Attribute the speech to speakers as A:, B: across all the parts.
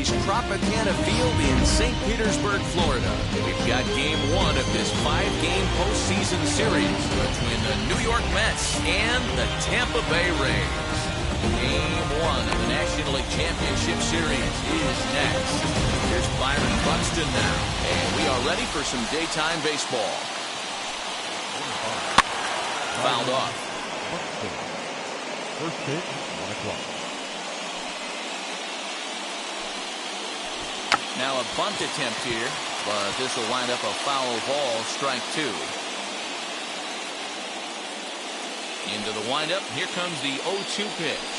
A: Rays Tropicana Field in St. Petersburg, Florida. We've got game one of this 5-game postseason series between the New York Mets and the Tampa Bay Rays. Game one of the National League Championship Series is next. Here's Byron Buxton now, and we are ready for some daytime baseball. Fouled off.
B: First pitch, 1 o'clock.
A: Now a bunt attempt here, but this will wind up a foul ball, strike 2. Into the windup, here comes the 0-2 pitch.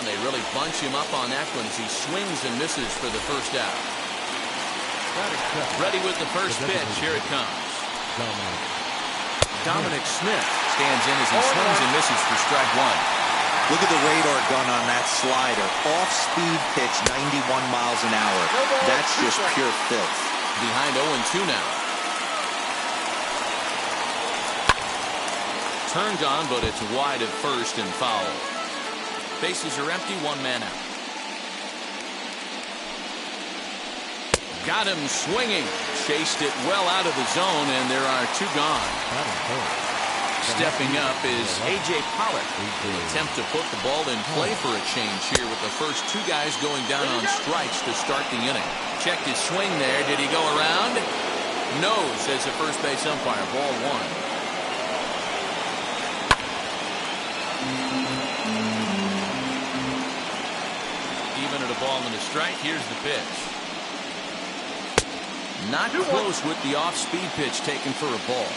A: They really bunch him up on that one as he swings and misses for the first out. Ready with the first pitch, here it comes. Dominic Smith stands in as he swings and misses for strike 1.
C: Look at the radar gun on that slider. Off-speed pitch, 91 miles an hour. That's just pure filth.
A: Behind 0-2 now. Turned on, but it's wide at first and foul. Bases are empty, 1 man out. Got him swinging. Chased it well out of the zone, and there are 2 gone. Stepping up is A.J. Pollock. Attempt to put the ball in play for a change here with the first 2 guys going down on strikes to start the inning. Checked his swing there. Did he go around? No, says the first base umpire. Ball 1. Even at a ball and a strike, here's the pitch. Not close with the off-speed pitch taken for a ball.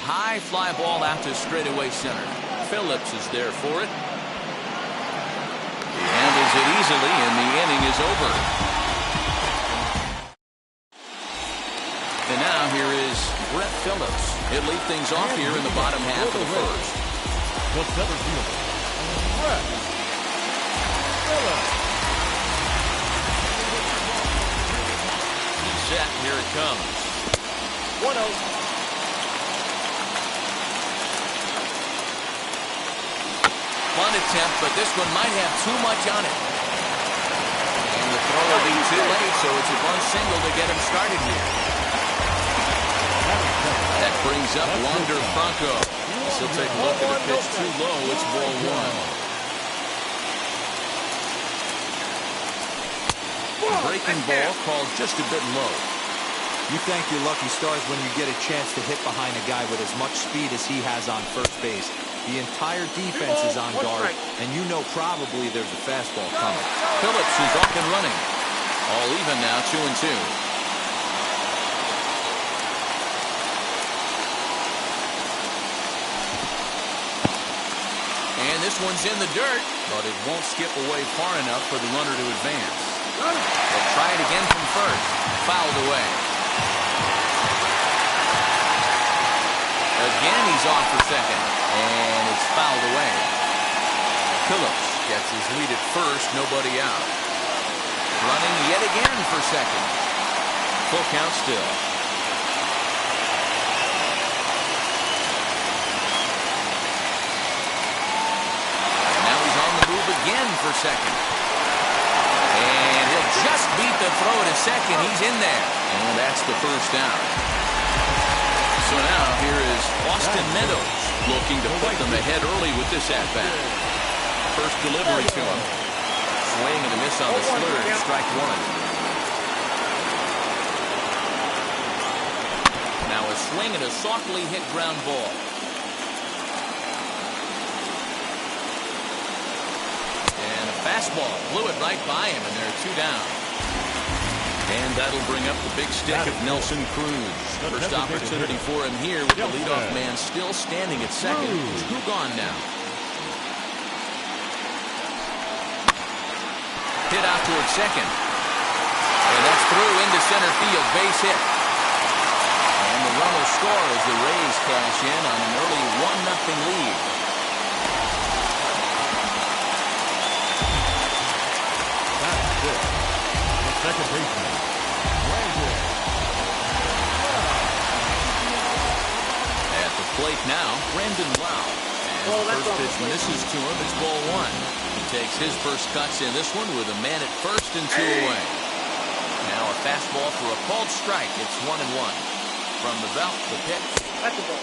A: High fly ball out to straightaway center. Phillips is there for it. He handles it easily, and the inning is over. And now here is Brett Phillips. He'll lead things off here in the bottom half of the first.
B: The center fielder, Brett Phillips.
A: He's set. Here it comes. 1-0. Bunt attempt, but this one might have too much on it. And the throw will be too late, so it's a bunt single to get him started here. That brings up Wander Franco. He'll take a look at the pitch too low. It's ball 1. Breaking ball called just a bit low.
C: You thank your lucky stars when you get a chance to hit behind a guy with as much speed as he has on first base. The entire defense is on guard, and you know probably there's a fastball coming.
A: Phillips is off and running. All even now, 2-2. And this one's in the dirt, but it won't skip away far enough for the runner to advance. They'll try it again from first. Fouled away. Again, he's off for second, and it's fouled away. Phillips gets his lead at first, nobody out. Running yet again for second. Full count still. And now he's on the move again for second. And he'll just beat the throw to second. He's in there, and that's the first out. So now here is Austin Meadows looking to put them ahead early with this at-bat. First delivery to him. Swing and a miss on the slurve. Strike 1. Now a swing and a softly hit ground ball. And a fastball. Blew it right by him, and there are 2 down. And that'll bring up the big stick of Nelson Cruz. First opportunity for him here with the leadoff man still standing at second. 2 gone now. Hit out towards second. And that's through into center field. Base hit. And the run will score as the Rays cash in on an early 1-0 lead.
B: That's good. The second baseman.
A: At the plate now, Brandon Lau. And As the first pitch misses to him, it's ball one. He takes his first cuts in this one with a man at first and 2 away. Now a fastball for a called strike. It's 1-1. From the belt, the pitch.
D: That's a ball.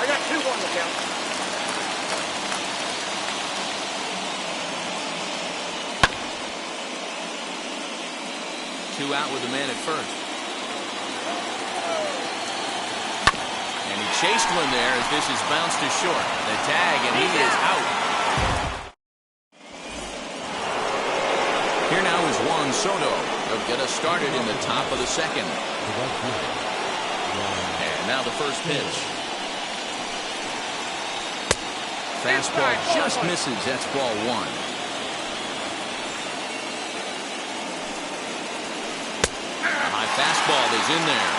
D: I got 2-1 to count.
A: 2 out with the man at first. And he chased one there as this is bounced to short. The tag, and he is out. Here now is Juan Soto. He'll get us started in the top of the second. And now the first pitch. Fastball just misses. That's ball one. Fastball is in there.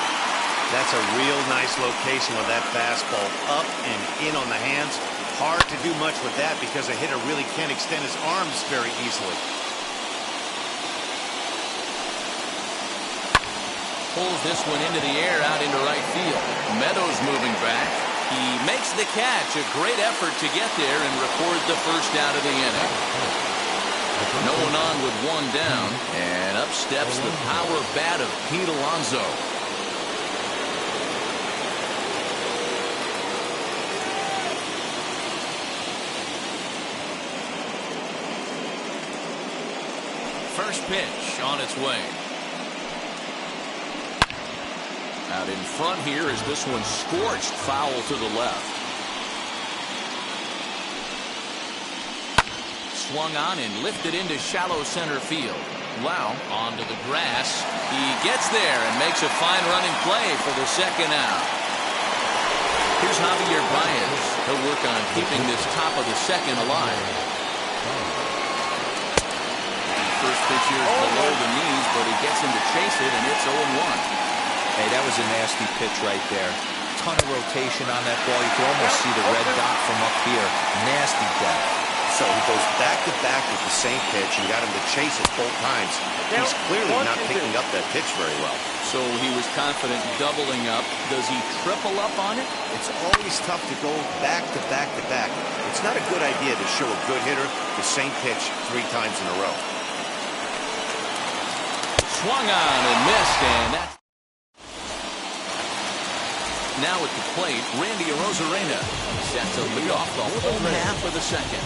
E: That's a real nice location with that fastball. Up and in on the hands. Hard to do much with that because a hitter really can't extend his arms very easily.
A: Pulls this one into the air out into right field. Meadows moving back. He makes the catch. A great effort to get there and record the first out of the inning. No one on with one down, and up steps the power bat of Pete Alonso. First pitch on its way. Out in front here is this one scorched foul to the left. Swung on and lifted into shallow center field. Wow, onto the grass. He gets there and makes a fine running play for the second out. Here's Javier Baez. He'll work on keeping this top of the second alive. First pitch here is below the knees, but he gets him to chase it, and it's 0-1.
C: Hey, that was a nasty pitch right there. Ton of rotation on that ball. You can almost see the red dot from up here. Nasty depth.
E: So he goes back-to-back with the same pitch and got him to chase it both times. He's clearly not picking up that pitch very well.
A: So he was confident doubling up. Does he triple up on it?
E: It's always tough to go back-to-back-to-back. It's not a good idea to show a good hitter the same pitch 3 times in a row.
A: Swung on and missed, and that's... Now at the plate, Randy Arozarena set to lead off the whole half of the second.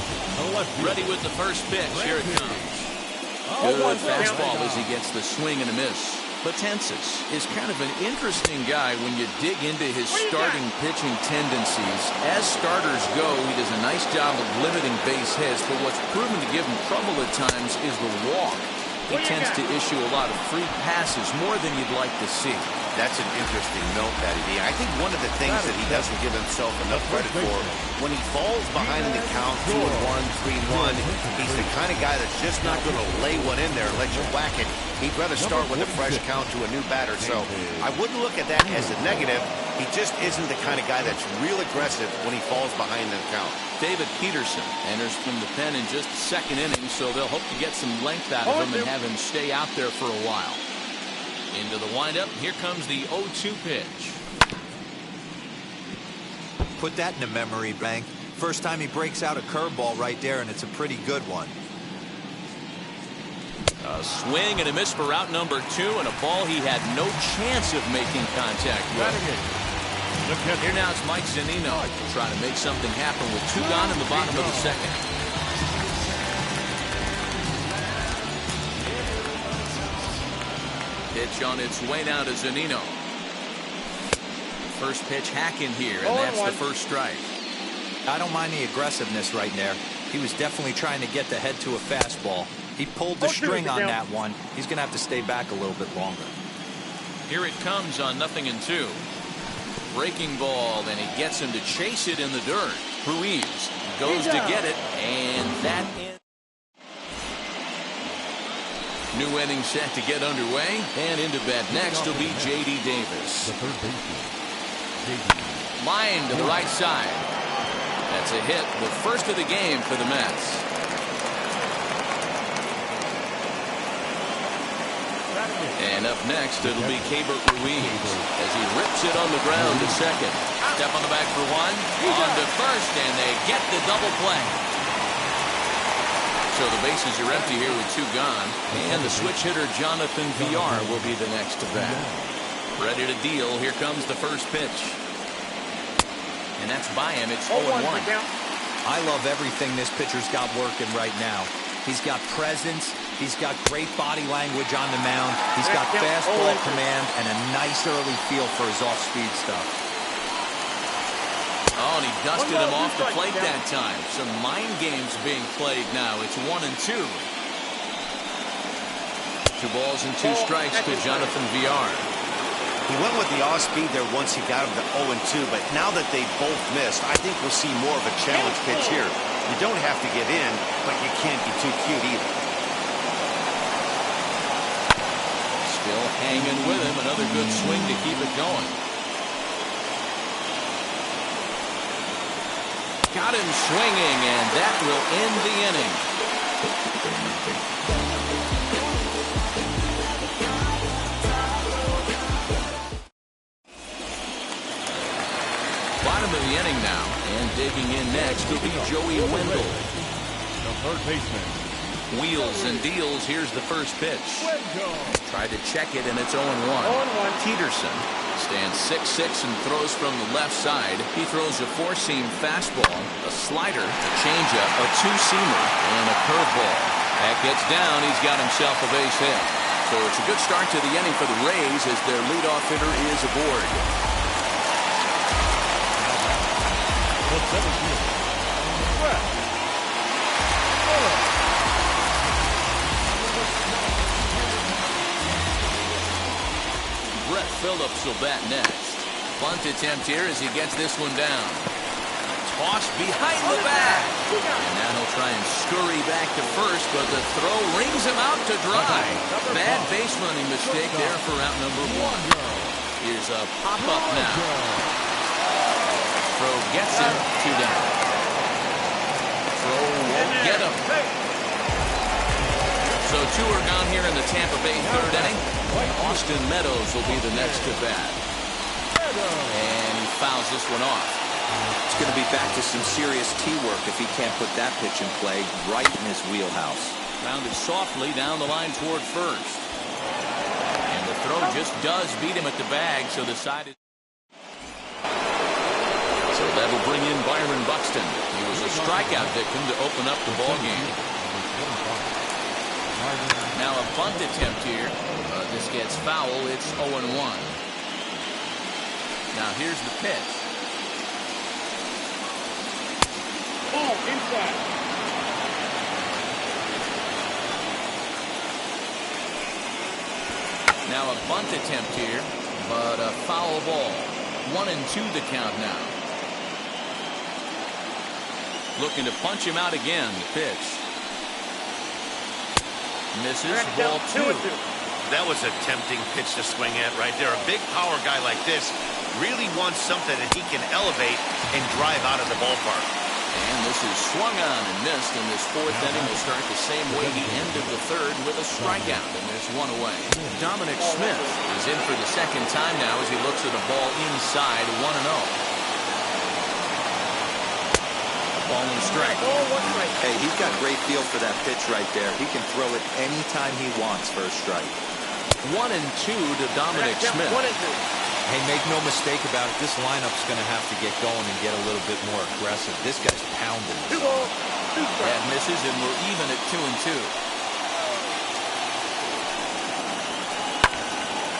A: Ready with the first pitch. Here it comes. Good fastball as he gets the swing and a miss. Betances is kind of an interesting guy when you dig into his starting pitching tendencies. As starters go, he does a nice job of limiting base hits, but what's proven to give him trouble at times is the walk. He tends to issue a lot of free passes, more than you'd like to see.
E: That's an interesting note, Patty D. I think one of the things that he doesn't give himself enough credit for, when he falls behind in the count, 2-1, 3-1, he's the kind of guy that's just not going to lay one in there and let you whack it. He'd rather start with a fresh count to a new batter. So I wouldn't look at that as a negative. He just isn't the kind of guy that's real aggressive when he falls behind in the count.
A: David Peterson enters from the pen in just the second inning, so they'll hope to get some length out of him and have him stay out there for a while. Into the windup, here comes the 0-2 pitch.
C: Put that in a memory bank. First time he breaks out a curveball right there, and it's a pretty good one.
A: A swing and a miss for out number 2, and a ball he had no chance of making contact with. Here now it's Mike Zunino trying to make something happen with 2 gone in the bottom of the second. Pitch on its way now to Zunino. First pitch hacking here, and that's the first strike.
C: I don't mind the aggressiveness right there. He was definitely trying to get the head to a fastball. He pulled the string on that one. He's going to have to stay back a little bit longer.
A: Here it comes on 0-2. Breaking ball, and he gets him to chase it in the dirt. Ruiz goes to get it, and that ends. New inning set to get underway, and into bat next will be J.D. Davis. Line to the right side. That's a hit, the first of the game for the Mets. And up next, it'll be Cabert Ruiz as he rips it on the ground to second. Step on the back for one, on to first, and they get the double play. So the bases are empty here with 2 gone, and the switch hitter Jonathan VR will be the next to bat. Ready to deal. Here comes the first pitch. And that's by him. It's 0-1.
C: I love everything this pitcher's got working right now. He's got presence. He's got great body language on the mound. He's got fastball command and a nice early feel for his off-speed stuff.
A: Oh, and he dusted him off the plate that time. Some mind games being played now. It's 1-2. 2 balls and 2 strikes to Jonathan VR.
E: He went with the off-speed there once he got him to 0-2, but now that they both missed, I think we'll see more of a challenge pitch here. You don't have to get in, but you can't be too cute either.
A: Still hanging with him. Another good swing to keep it going. Got him swinging, and that will end the inning. Bottom of the inning now, and digging in next will be Joey Wendell.
B: The third baseman.
A: Wheels and deals. Here's the first pitch. Tried to check it, and it's 0-1. Peterson stands 6'6" and throws from the left side. He throws a 4-seam fastball, a slider, a changeup, a 2-seamer, and a curveball. That gets down. He's got himself a base hit. So it's a good start to the inning for the Rays as their leadoff hitter is aboard.
B: The center fielder, Brett.
A: Brett Phillips will bat next. Bunt attempt here as he gets this one down. Toss behind the back. And now he'll try and scurry back to first, but the throw rings him out to dry. Bad base running mistake there for out number 1. Here's a pop-up now. Throw gets him 2 down. Throw won't get him. So 2 are gone here in the Tampa Bay 3rd inning. Austin Meadows will be the next to bat. And he fouls this one off.
C: It's going to be back to some serious T-work if he can't put that pitch in play right in his wheelhouse.
A: Rounded softly down the line toward first. And the throw just does beat him at the bag, so the side is... So that'll bring in Byron Buxton. He was a strikeout victim to open up the ball game. Now a bunt attempt here. This gets foul. It's 0-1. Now here's the pitch.
D: Ball inside.
A: Now a bunt attempt here, but a foul ball. 1-2 the count now. Looking to punch him out again. The pitch. Misses. Ball 2.
E: That was a tempting pitch to swing at right there. A big power guy like this really wants something that he can elevate and drive out of the ballpark.
A: And this is swung on and missed, and this 4th inning will start the same way he ended the 3rd with a strikeout, and there's 1 away. Dominic Smith is in for the 2nd time now as he looks at a ball inside 1-0. Ball and strike.
C: Hey, he's got great feel for that pitch right there. He can throw it anytime he wants for a strike.
A: 1-2 to Dominic Smith.
C: Hey, make no mistake about it. This lineup's going to have to get going and get a little bit more aggressive. This guy's pounding.
D: 2 balls, 2 strikes.
A: That misses, and we're even at 2-2.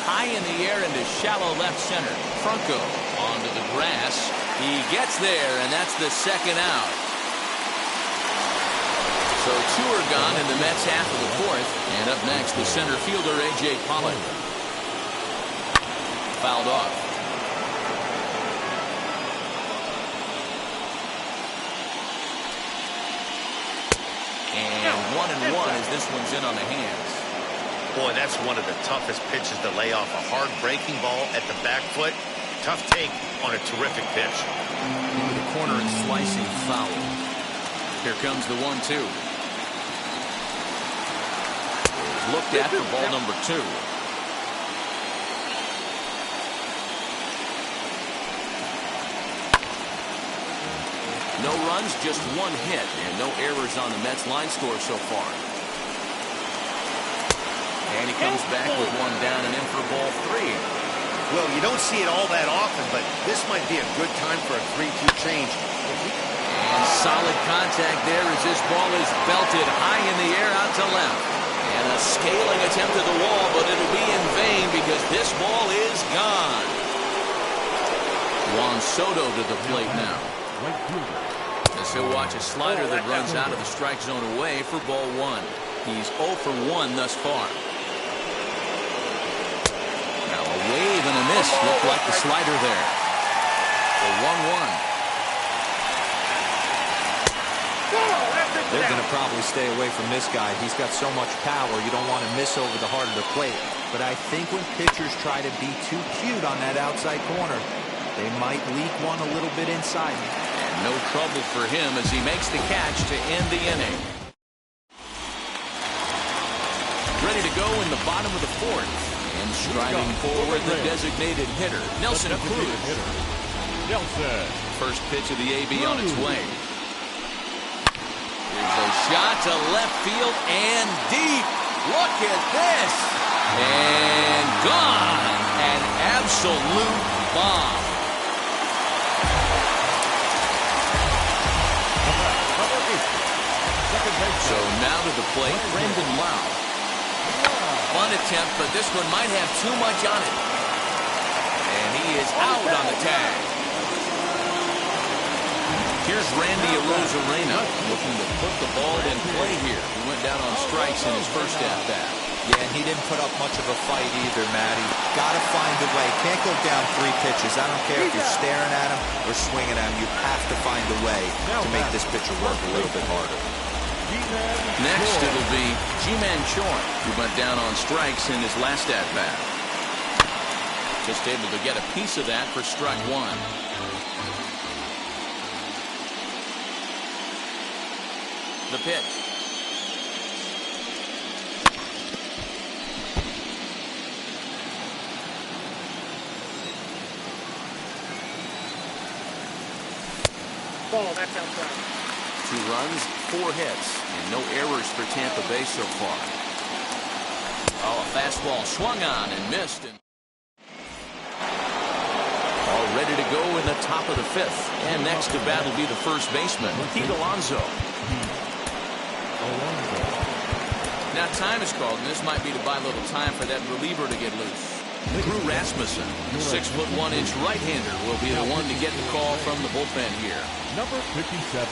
A: High in the air into shallow left center. Franco onto the grass. He gets there, and that's the 2nd out. So 2 are gone in the Mets half of the 4th. And up next, the center fielder, A.J. Pollock. Fouled off. And 1-1 as this one's in on the hands.
E: Boy, that's one of the toughest pitches to lay off. A hard breaking ball at the back foot. Tough take on a terrific pitch.
A: Into the corner and slicing foul. Here comes the 1-2. Looked at for ball number 2. No runs, just one hit, and no errors on the Mets line score so far. And he comes back with one down and in for ball 3.
E: Well, you don't see it all that often, but this might be a good time for a 3-2 change.
A: And solid contact there as this ball is belted high in the air out to left. And a scaling attempt at the wall, but it'll be in vain because this ball is gone. Juan Soto to the plate now. As he'll watch a slider that runs out of the strike zone away for ball 1. He's 0 for 1 thus far. Now a wave and a miss looked like the slider there. The 1-1.
C: They're going to probably stay away from this guy. He's got so much power, you don't want to miss over the heart of the plate. But I think when pitchers try to be too cute on that outside corner, they might leak one a little bit inside.
A: And no trouble for him as he makes the catch to end the inning. Ready to go in the bottom of the 4th. And striding forward, the designated hitter, Nelson Cruz. First pitch of the AB on its way. Here's a shot to left field and deep. Look at this. And gone. An absolute bomb. So now to the plate, Brendan Lau. Fun attempt, but this one might have too much on it. And he is out on the tag. Here's Randy Arozarena looking to put the ball in play here. He went down on strikes in his first at-bat.
C: Yeah, and he didn't put up much of a fight either, Matty. Got to find a way. Can't go down 3 pitches. I don't care if you're staring at him or swinging at him. You have to find a way to make this pitcher work a little bit harder.
A: Next, it'll be Ji-Man Choi, who went down on strikes in his last at-bat. Just able to get a piece of that for strike 1. The pitch.
D: Ball, that's outside.
A: 2 runs, 4 hits, and no errors for Tampa Bay so far. Oh, a fastball swung on and missed. And all ready to go in the top of the 5th. And next to bat will be the first baseman, Pete Alonso. Now time is called, and this might be to buy a little time for that reliever to get loose. Drew Rasmussen, the 6'1" right-hander, will be the one to get the call from the bullpen here.
B: Number 57.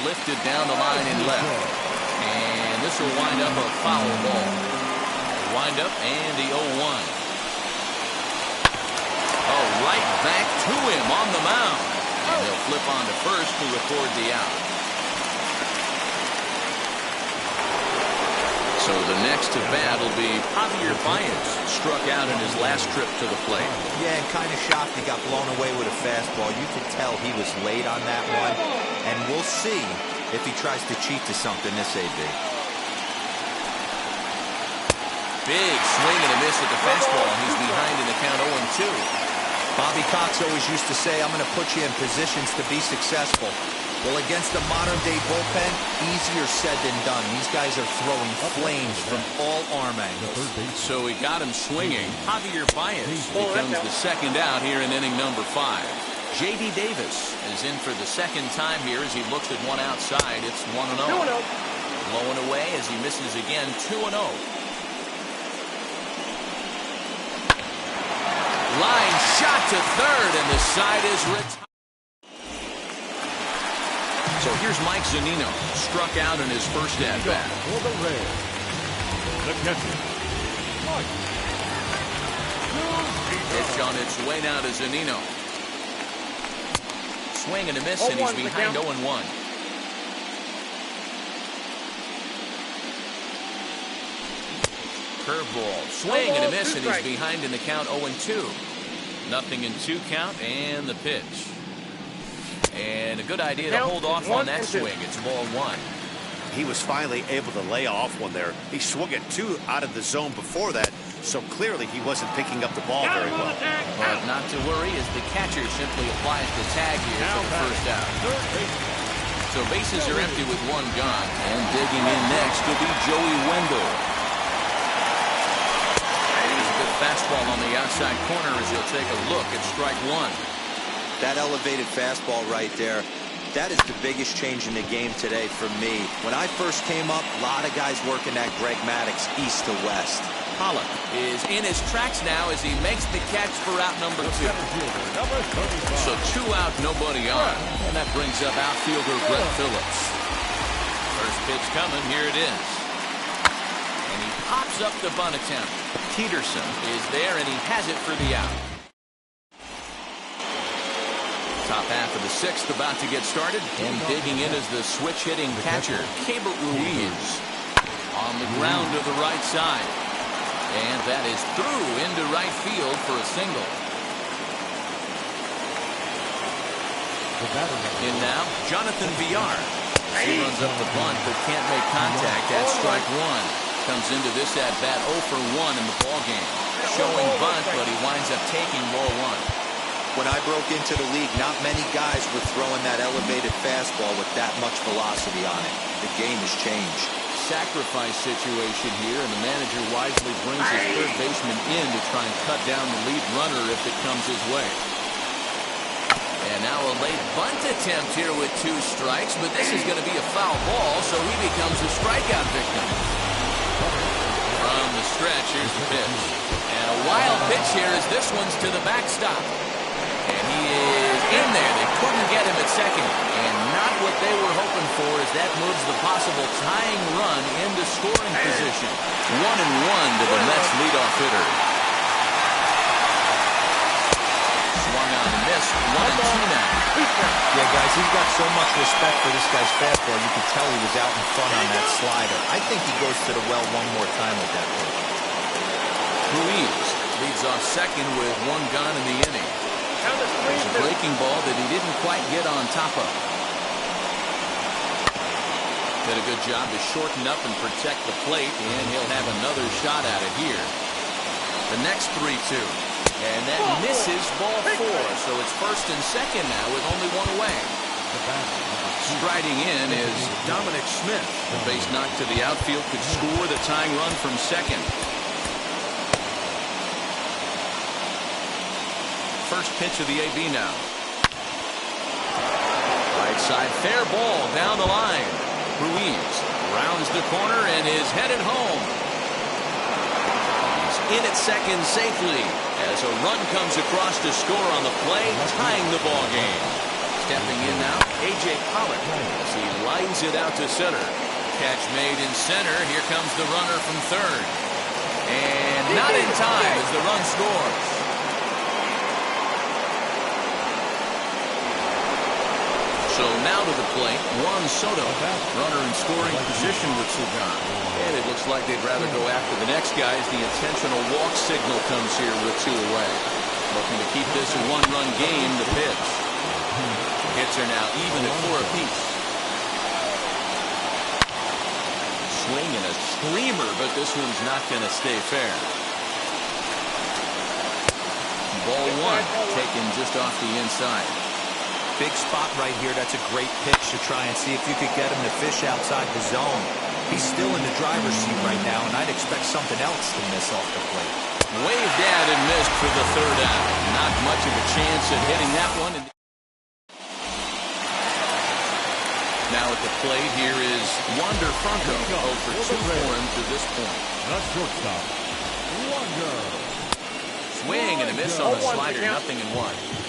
A: Lifted down the line in left. And this will wind up a foul ball. Wind up and the 0-1. Oh, right back to him on the mound. And he'll flip on to first to record the out. So the next to bat will be Javier Baez, struck out in his last trip to the plate.
C: Yeah, and kind of shocked he got blown away with a fastball. You could tell he was late on that one. And we'll see if he tries to cheat to something this AB.
A: Big swing and a miss at the fastball. He's behind in the count 0-2.
C: Bobby Cox always used to say, I'm going to put you in positions to be successful. Well, against the modern-day bullpen, easier said than done. These guys are throwing flames from all arm angles.
A: So he got him swinging. Javier Baez becomes the second out here in inning number 5. J.D. Davis is in for the second time here as he looks at one outside. It's 1-0.
D: 2-0.
A: Low and away as he misses again, 2-0. Line shot to third, and the side is retired. So here's Mike Zunino, struck out in his first at-bat.
B: For the Reds, the catcher, Mike.
A: Pitch on its way now to Zunino. Swing and a miss, and he's behind 0-1. Curveball, swing and a miss, and he's behind in the count 0-2. Nothing in 2 count, and the pitch. And a good idea to hold off on that swing. It's ball 1.
E: He was finally able to lay off one there. He swung at 2 out of the zone before that. so clearly he wasn't picking up the ball very well.
A: But not to worry, as the catcher simply applies the tag here for the first out. So bases are empty with one gone, and digging in next will be Joey Wendell. There's a good fastball on the outside corner as he'll take a look at strike one.
C: That elevated fastball right there, that is the biggest change in the game today for me. When I first came up, a lot of guys working that Greg Maddux east to west.
A: Pollock is in his tracks now as he makes the catch for out number 2. So 2 out, nobody on. And that brings up outfielder Brett Phillips. First pitch coming, here it is. And he pops up the bunt attempt. Peterson is there and he has it for the out. Top half of the 6th about to get started, and digging in is the switch-hitting catcher, Keibert Ruiz. On the ground to the right side. And that is through into right field for a single. In now, Jonathan Villar. He runs up the bunt but can't make contact at strike one. Comes into this at-bat 0 for 1 in the ballgame. Showing bunt, but he winds up taking ball 1.
C: When I broke into the league, not many guys were throwing that elevated fastball with that much velocity on it. The game has changed.
A: Sacrifice situation here, and the manager wisely brings his third baseman in to try and cut down the lead runner if it comes his way. And now a late bunt attempt here with 2 strikes, but this is going to be a foul ball, so he becomes a strikeout victim. From the stretch, here's the pitch. And a wild pitch here as this one's to the backstop. And he is in there. They couldn't get him at second. And not what they were hoping for as that moves the possible tying run into scoring position. 1-1 to the Mets leadoff hitter. Swung on and missed. 1-2 now.
C: Yeah, guys, he's got so much respect for this guy's fastball. You could tell he was out in front on that slider. I think he goes to the well one more time with that pitch.
A: Ruiz leads off second with 1 gone in the inning. There's a breaking ball that he didn't quite get on top of. Did a good job to shorten up and protect the plate, and he'll have another shot at it here. The next 3-2. And that misses ball 4, so it's first and second now with only 1 away. Striding in is Dominic Smith. The base knock to the outfield could score the tying run from second. First pitch of the AB now. Right side, fair ball down the line. Ruiz rounds the corner and is headed home. He's in at second safely as a run comes across to score on the play, tying the ball game. Stepping in now, A.J. Pollock as he lines it out to center. Catch made in center. Here comes the runner from third. And not in time as the run scores. So now to the plate, Juan Soto, runner in scoring position with Sugan. And it looks like they'd rather go after the next guy as the intentional walk signal comes here with 2 away. Looking to keep this a 1-run game, the pitch. Hits are now even at 4 apiece. Swing and a screamer, but this one's not going to stay fair. Ball 1, taken just off the inside.
C: Big spot right here. That's a great pitch to try and see if you could get him to fish outside the zone. He's still in the driver's seat right now, and I'd expect something else to miss off the plate.
A: Waved at and missed for the 3rd out. Not much of a chance at hitting that one. Now at the plate, here is Wander Franco. 0 for 2 for him to this point.
B: The shortstop, Wander.
A: Swing and a miss on the slider. 0-1.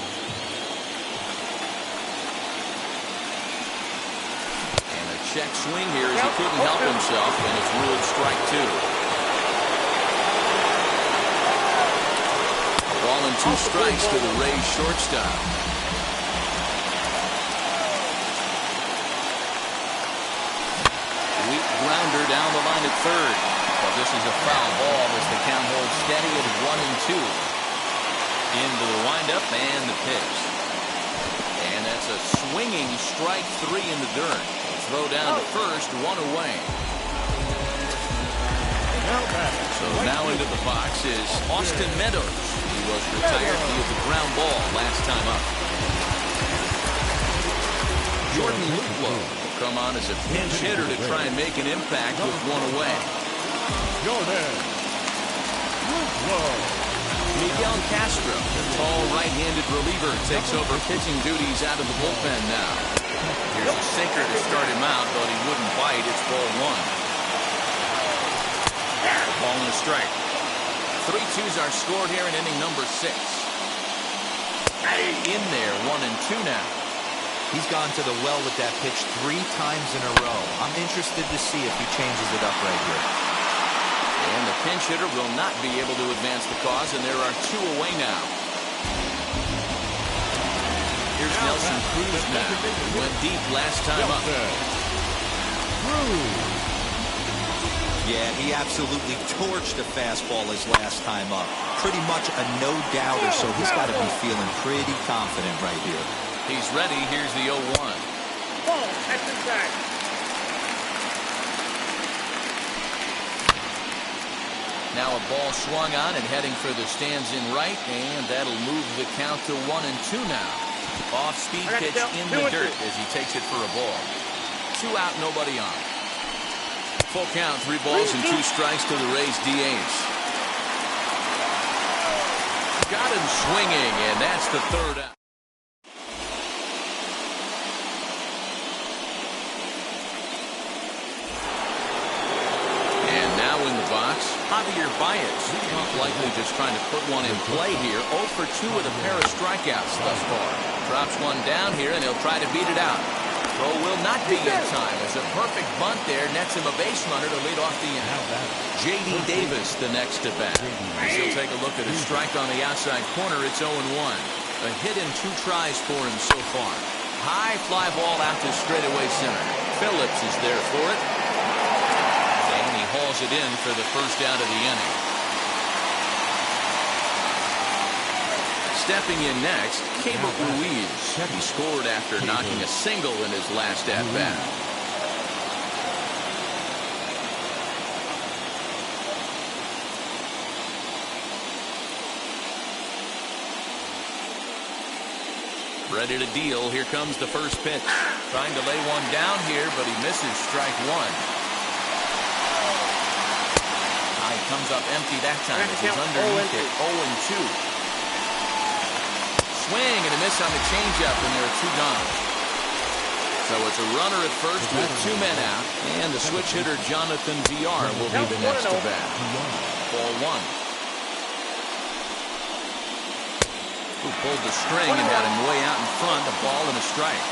A: Check swing here as he couldn't help himself, and it's ruled strike 2. A ball and 2 strikes to the Rays shortstop. Weak grounder down the line at third. But this is a foul ball as the count holds steady at 1-2. Into the windup and the pitch. And that's a swinging strike 3 in the dirt. Throw down to first, 1 away. So now into the box is Austin Meadows. He was retired via the ground ball last time up. Jordan Luplow will come on as a pinch hitter to try and make an impact with one away.
B: Jordan Luplow.
A: Miguel Castro, the tall right-handed reliever, takes over pitching duties out of the bullpen now. Here's a sinker to start him out, but he wouldn't bite. It's ball one. Ball and a strike. 3-2s are scored here in inning number 6. In there, 1-2 now.
C: He's gone to the well with that pitch 3 times in a row. I'm interested to see if he changes it up right here.
A: And the pinch hitter will not be able to advance the cause, and there are 2 away now. Here's Nelson Cruz now. He went deep last time up.
C: Yeah, he absolutely torched the fastball his last time up. Pretty much a no-doubter, so he's got to be feeling pretty confident right here.
A: He's ready. Here's the 0-1.
D: Ball, that's inside.
A: Now a ball swung on and heading for the stands in right, and that'll move the count to 1-2 now. Off-speed pitch in the dirt as he takes it for a ball. 2 out, nobody on. Full count, 3 balls and 2 strikes to the Rays DH. Got him swinging, and that's the 3rd out. And now in the box, Javier Baez. Likely just trying to put one in play here. 0 for 2 with a pair of strikeouts thus far. Drops one down here, and he'll try to beat it out. Throw will not be in time as a perfect bunt there nets him a base runner to lead off the inning. J.D. Davis the next to bat. As he'll take a look at a strike on the outside corner, it's 0-1. A hit in 2 tries for him so far. High fly ball out to straightaway center. Phillips is there for it. And he hauls it in for the first out of the inning. Stepping in next, Keibert Ruiz. He scored after knocking a single in his last at-bat. Ready to deal. Here comes the first pitch. Trying to lay one down here, but he misses strike 1. He comes up empty that time as he's underneath it. 0-2. Swing and a miss on the changeup, and there are 2 gone. So it's a runner at first with 2 men out, and the switch hitter Jonathan VR will be the next to bat. Ball 1. Who pulled the string and got him way out in front, a ball and a strike.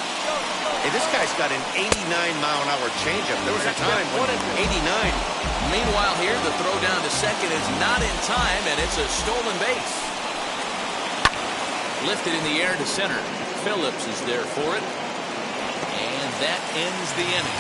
E: Hey, this guy's got an 89-mile-an-hour changeup. There was a time when 89.
A: Meanwhile here, the throw down to second is not in time, and it's a stolen base. Lifted in the air to center. Phillips is there for it. And that ends the inning.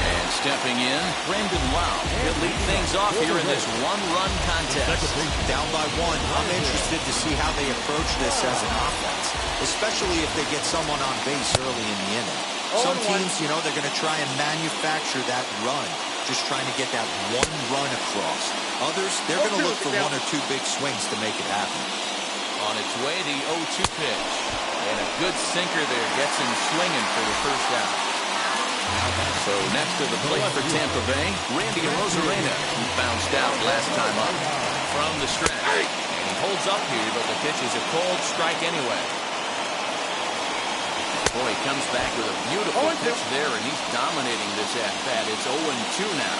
A: And stepping in, Brandon Lau. He'll lead things off here in this 1-run contest.
C: Down by 1. I'm interested to see how they approach this as an offense, especially if they get someone on base early in the inning. Some teams, you know, they're going to try and manufacture that run, just trying to get that 1 run across. Others, they're going to look for 1 or 2 big swings to make it happen.
A: On its way, the 0-2 pitch. And a good sinker there gets him swinging for the first out. So next to the plate for Tampa Bay, Randy Arozarena, who bounced out last time up from the stretch. And he holds up here, but the pitch is a cold strike anyway. Boy, he comes back with a beautiful pitch there, and he's dominating this at-bat. It's 0-2 now.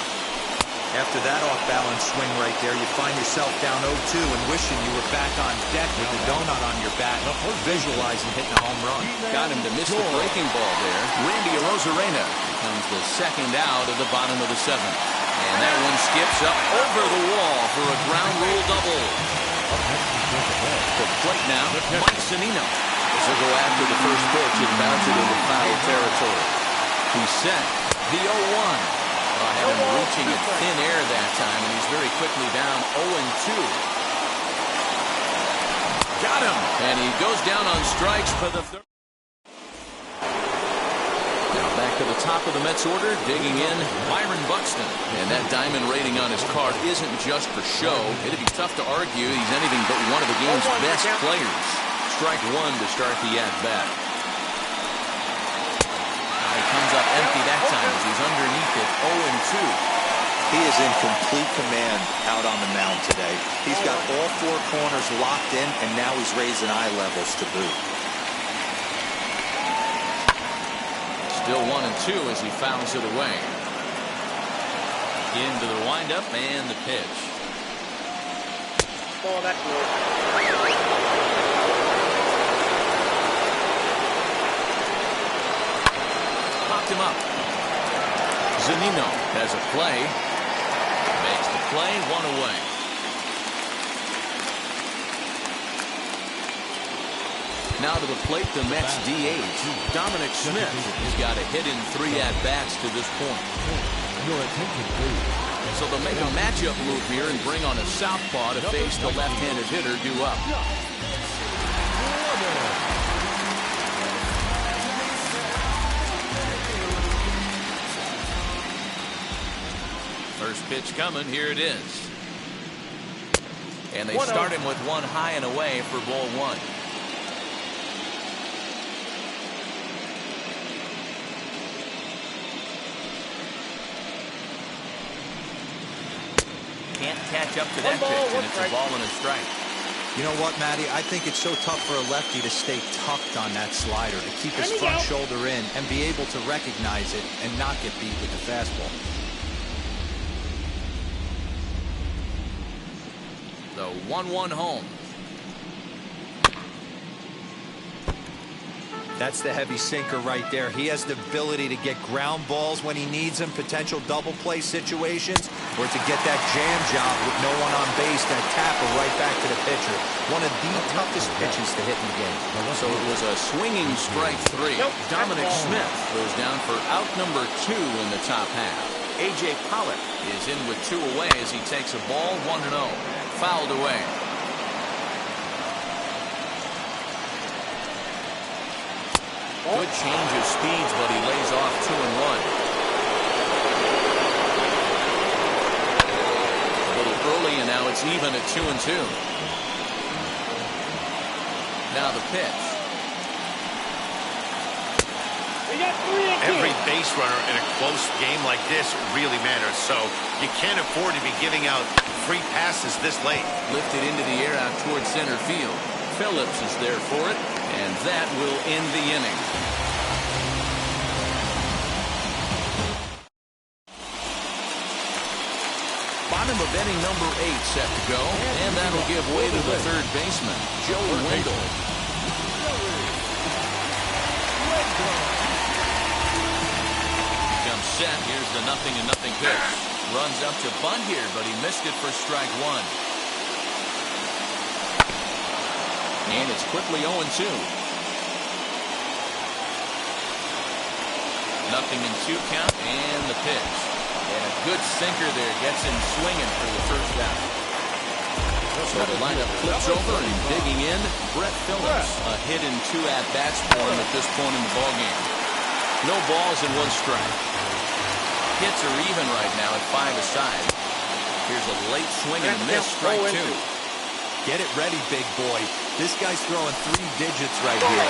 C: After that off-balance swing right there, you find yourself down 0-2 and wishing you were back on deck with the donut on your bat, visualizing hitting a home run.
A: Got him to miss the breaking ball there. Randy Arozarena becomes the second out of the bottom of the 7th. And that one skips up over the wall for a ground rule double. To the plate now, Mike Zunino. He'll go after the first pitch and bounce it into foul territory. He's set. The 0-1. Had him reaching at thin air that time, and he's very quickly down 0-2. Got him! And he goes down on strikes for the 3rd. Now Back to the top of the Mets order, digging in, Byron Buxton. And that diamond rating on his card isn't just for show. It'd be tough to argue he's anything but one of the game's best players. Strike one to start the at-bat. He comes up empty that time as he's underneath it, 0-2.
C: He is in complete command out on the mound today. He's got all four corners locked in, and now he's raising eye levels to boot.
A: Still 1-2 as he fouls it away. Into the windup and the pitch.
D: Oh, that's good.
A: Popped him up. Zunino has a play. Makes the play, one away. Now to the plate, the Mets DH, Dominic Smith. He's got a hit in 3 at-bats to this point. So they'll make a matchup move here and bring on a southpaw to face the left-handed hitter due up. First pitch coming, here it is. And they start him with one high and away for ball one. Can't catch up to that pitch, and it's a ball and a strike.
C: You know what, Matty? I think it's so tough for a lefty to stay tucked on that slider, to keep his front shoulder in and be able to recognize it and not get beat with the fastball.
A: The 1-1 home.
C: That's the heavy sinker right there. He has the ability to get ground balls when he needs them, potential double play situations, or to get that jam job with no one on base, that tapper right back to the pitcher. One of the toughest pitches to hit in the game.
A: So it was a swinging strike 3. Dominic Smith goes down for out number 2 in the top half. A.J. Pollock is in with 2 away as he takes a ball 1-0. Fouled away. Good change of speeds, but he lays off 2-1. A little early, and now it's even at 2-2. Now the pitch.
E: Every base runner in a close game like this really matters, so you can't afford to be giving out free passes this late.
A: Lifted into the air out towards center field. Phillips is there for it, and that will end the inning. Bottom of inning number 8 set to go, and that'll give way to the third baseman, Joey Wendell. Comes set. Here's the 0-0 pitch. Runs up to bunt here, but he missed it for strike 1. And it's quickly 0-2. 0-2 count, and the pitch. And a good sinker there gets him swinging for the first out. So the lineup flips over, and digging in, Brett Phillips. A hit in 2 at-bats for him at this point in the ballgame. No balls and 1 strike. Hits are even right now at 5 aside. Here's a late swing and a miss, strike 2.
C: Get it ready, big boy. This guy's throwing 3 digits right here.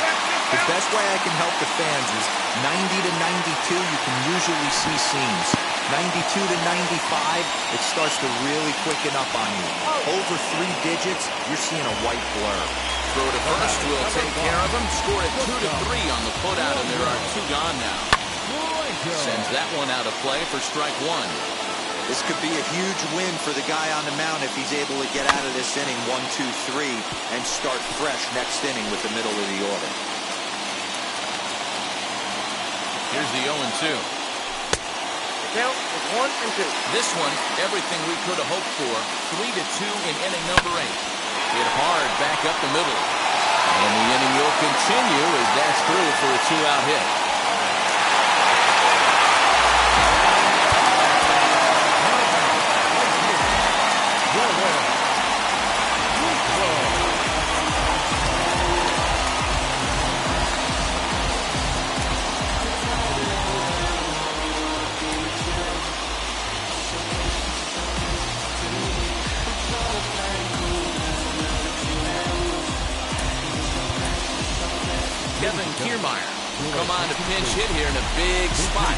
C: The best way I can help the fans is 90 to 92, you can usually see seams. 92 to 95, it starts to really quicken up on you. Over 3 digits, you're seeing a white blur.
A: Throw to first will take care of him. Score at 2-3 on the putout, and there are 2 gone now. Sends that one out of play for strike 1.
C: This could be a huge win for the guy on the mound if he's able to get out of this inning 1, 2, 3 and start fresh next inning with the middle of the order.
A: Here's the 0-2.
D: Count is 1-2.
A: This one, everything we could have hoped for. 3-2 in inning number 8. Hit hard back up the middle. And the inning will continue as that's through for a 2-out hit. Kevin Kiermaier will come on to pinch hit here in a big spot.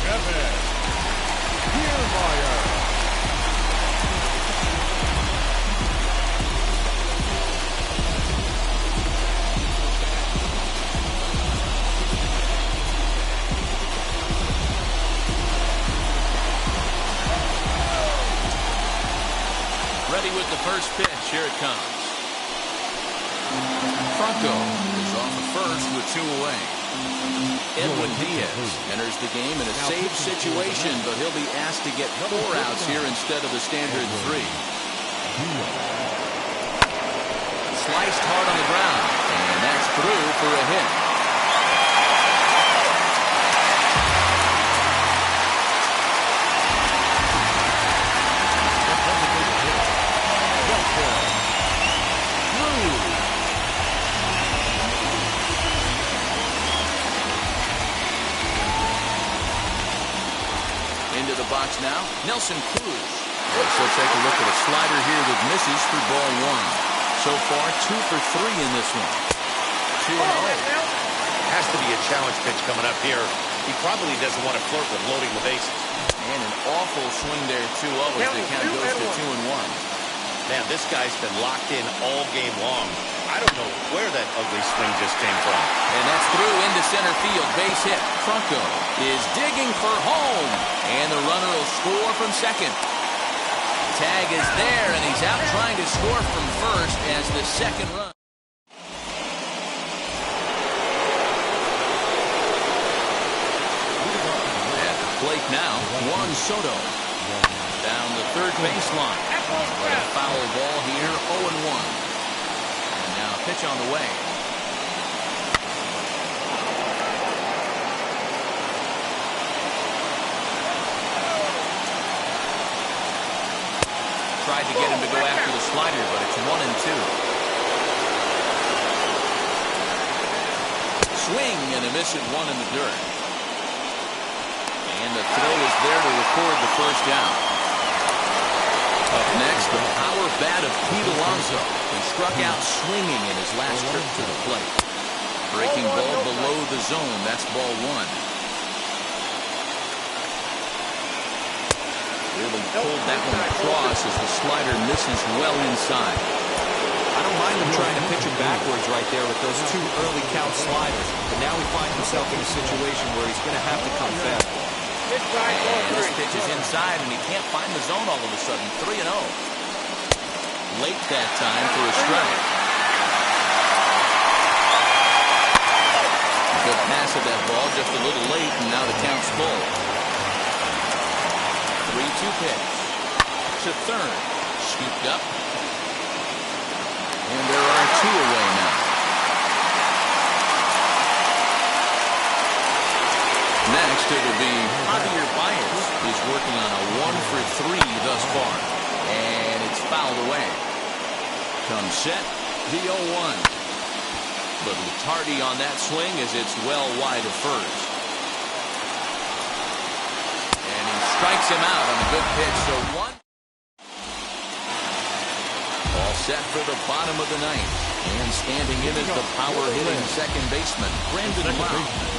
B: Kevin Kiermaier.
A: Ready with the first pitch. Here it comes. Franco is off the first with 2 away. Edwin Diaz enters the game in a safe situation, but he'll be asked to get 4 outs here instead of the standard 3. Sliced hard on the ground, and that's through for a hit. Into the box now, Nelson Cruz. So take a look at a slider here that misses for ball 1. So far, 2 for 3 in this one. 2-0.
E: Has to be a challenge pitch coming up here. He probably doesn't want to flirt with loading the bases.
A: And an awful swing there, 2-0 as the count goes to 2-1.
E: Man, this guy's been locked in all game long. I don't know where that ugly swing just came from.
A: And that's through into center field. Base hit. Franco is digging for home. And the runner will score from second. Tag is there, and he's out trying to score from first as the second run. At the plate now, Juan Soto. Down the third baseline. A foul ball here, 0-1. Pitch on the way. Tried to get him to go after the slider, but it's 1-2. Swing and a miss at 1 in the dirt. And the throw is there to record the first down. Up next, the power bat of Pete Alonso, who struck out swinging in his last trip to the plate. Breaking ball below the zone. That's ball 1. Really pulled that one across as the slider misses well inside.
C: I don't mind him trying to pitch him backwards right there with those 2 early count sliders. But now he finds himself in a situation where he's going to have to come fast.
A: And this pitch is inside, and he can't find the zone all of a sudden. 3-0. Late that time for a strike. Good pass of that ball, just a little late, and now the count's full. 3-2 pitch. To third. Scooped up. And there are 2 away now. Next, it'll be Javier Baez. He's working on a 1 for 3 thus far. And it's fouled away. Comes set, the 0-1. Little tardy on that swing as it's well wide of first. And he strikes him out on a good pitch. So 1. All set for the bottom of the 9th. And standing in is the power-hitting second baseman, Brandon Lowe.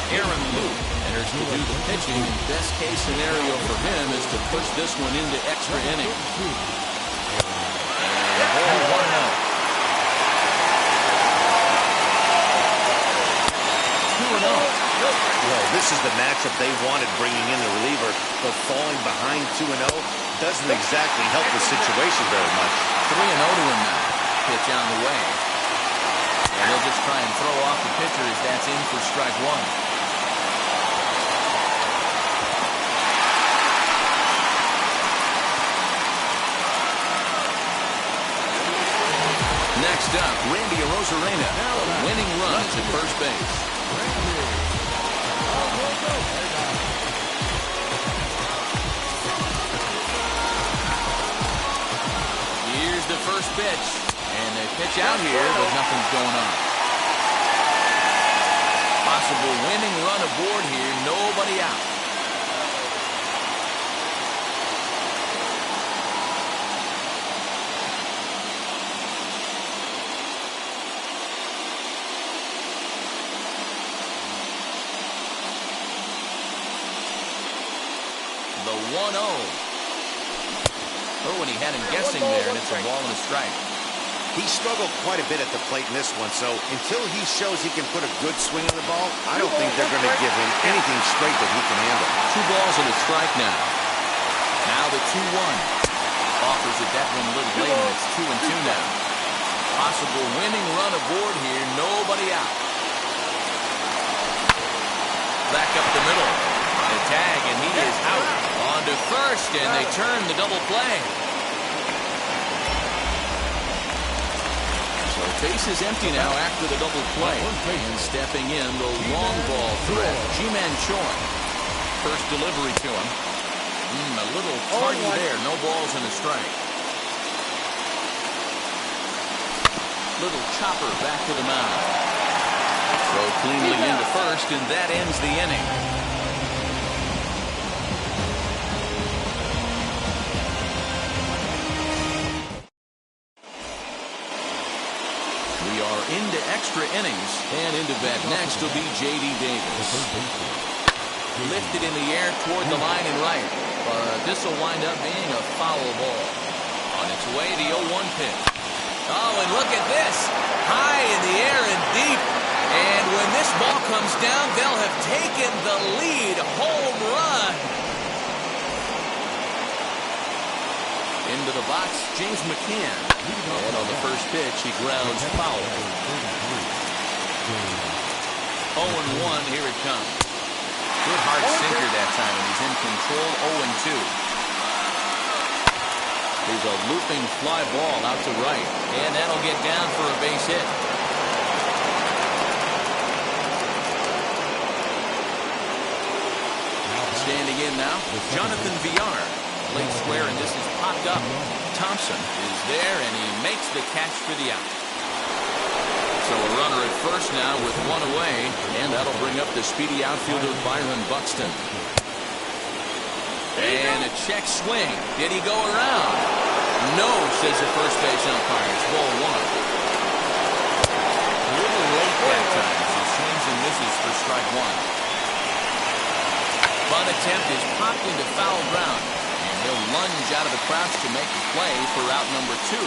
A: Aaron Luke enters to do the pitching. Best case scenario for him is to push this one into extra innings. And ball 1-0. 2-0.
E: Well, this is the matchup they wanted bringing in the reliever, but falling behind 2-0 doesn't exactly help the situation very much.
A: 3-0 to him now. Pitch on the way. And he'll just try and throw off the pitcher as that's in for strike 1. Next up, Randy Arozarena. A winning run at first base. Here's the first pitch. And they pitch out here, but nothing's going on. Possible winning run aboard here. Nobody out. The 1-0. Oh, and he had him guessing there, and it's a ball and a strike.
E: He struggled quite a bit at the plate in this one, so until he shows he can put a good swing on the ball, I don't think they're going to give him anything straight that he can handle.
A: 2 balls and a strike now. Now the 2-1. Offers it that one a little late, and it's 2-2 now. Possible winning run aboard here. Nobody out. Back up the middle. The tag, and he is out. On to first, and they turn the double play. So base is empty now after the double play. And stepping in, the long ball threat, G-Man Choi. First delivery to him. A little tardy there. No balls and a strike. Little chopper back to the mound. Throw cleanly into first, and that ends the inning. We are into extra innings, and into bat next will be J.D. Davis. Lifted in the air toward the line and right, but this will wind up being a foul ball. On its way, the 0-1 pitch. Oh, and look at this. High in the air and deep. And when this ball comes down, they'll have taken the lead. Home run. Into the box, James McCann. And on the first pitch, he grounds foul. 0-1, here it comes. Good hard sinker that time, and he's in control. 0-2. There's a looping fly ball out to right, and that'll get down for a base hit. Standing in now, Jonathan Villar. Late square, and this is popped up. Thompson is there, and he makes the catch for the out. So a runner at first now with 1 away, and that'll bring up the speedy outfielder Byron Buxton. And a check swing. Did he go around? No, says the first base umpire. It's ball 1. A little late that time as he swings and misses for strike 1. Bunt attempt is popped into foul ground, and he'll lunge out of the crouch to make the play for out number 2.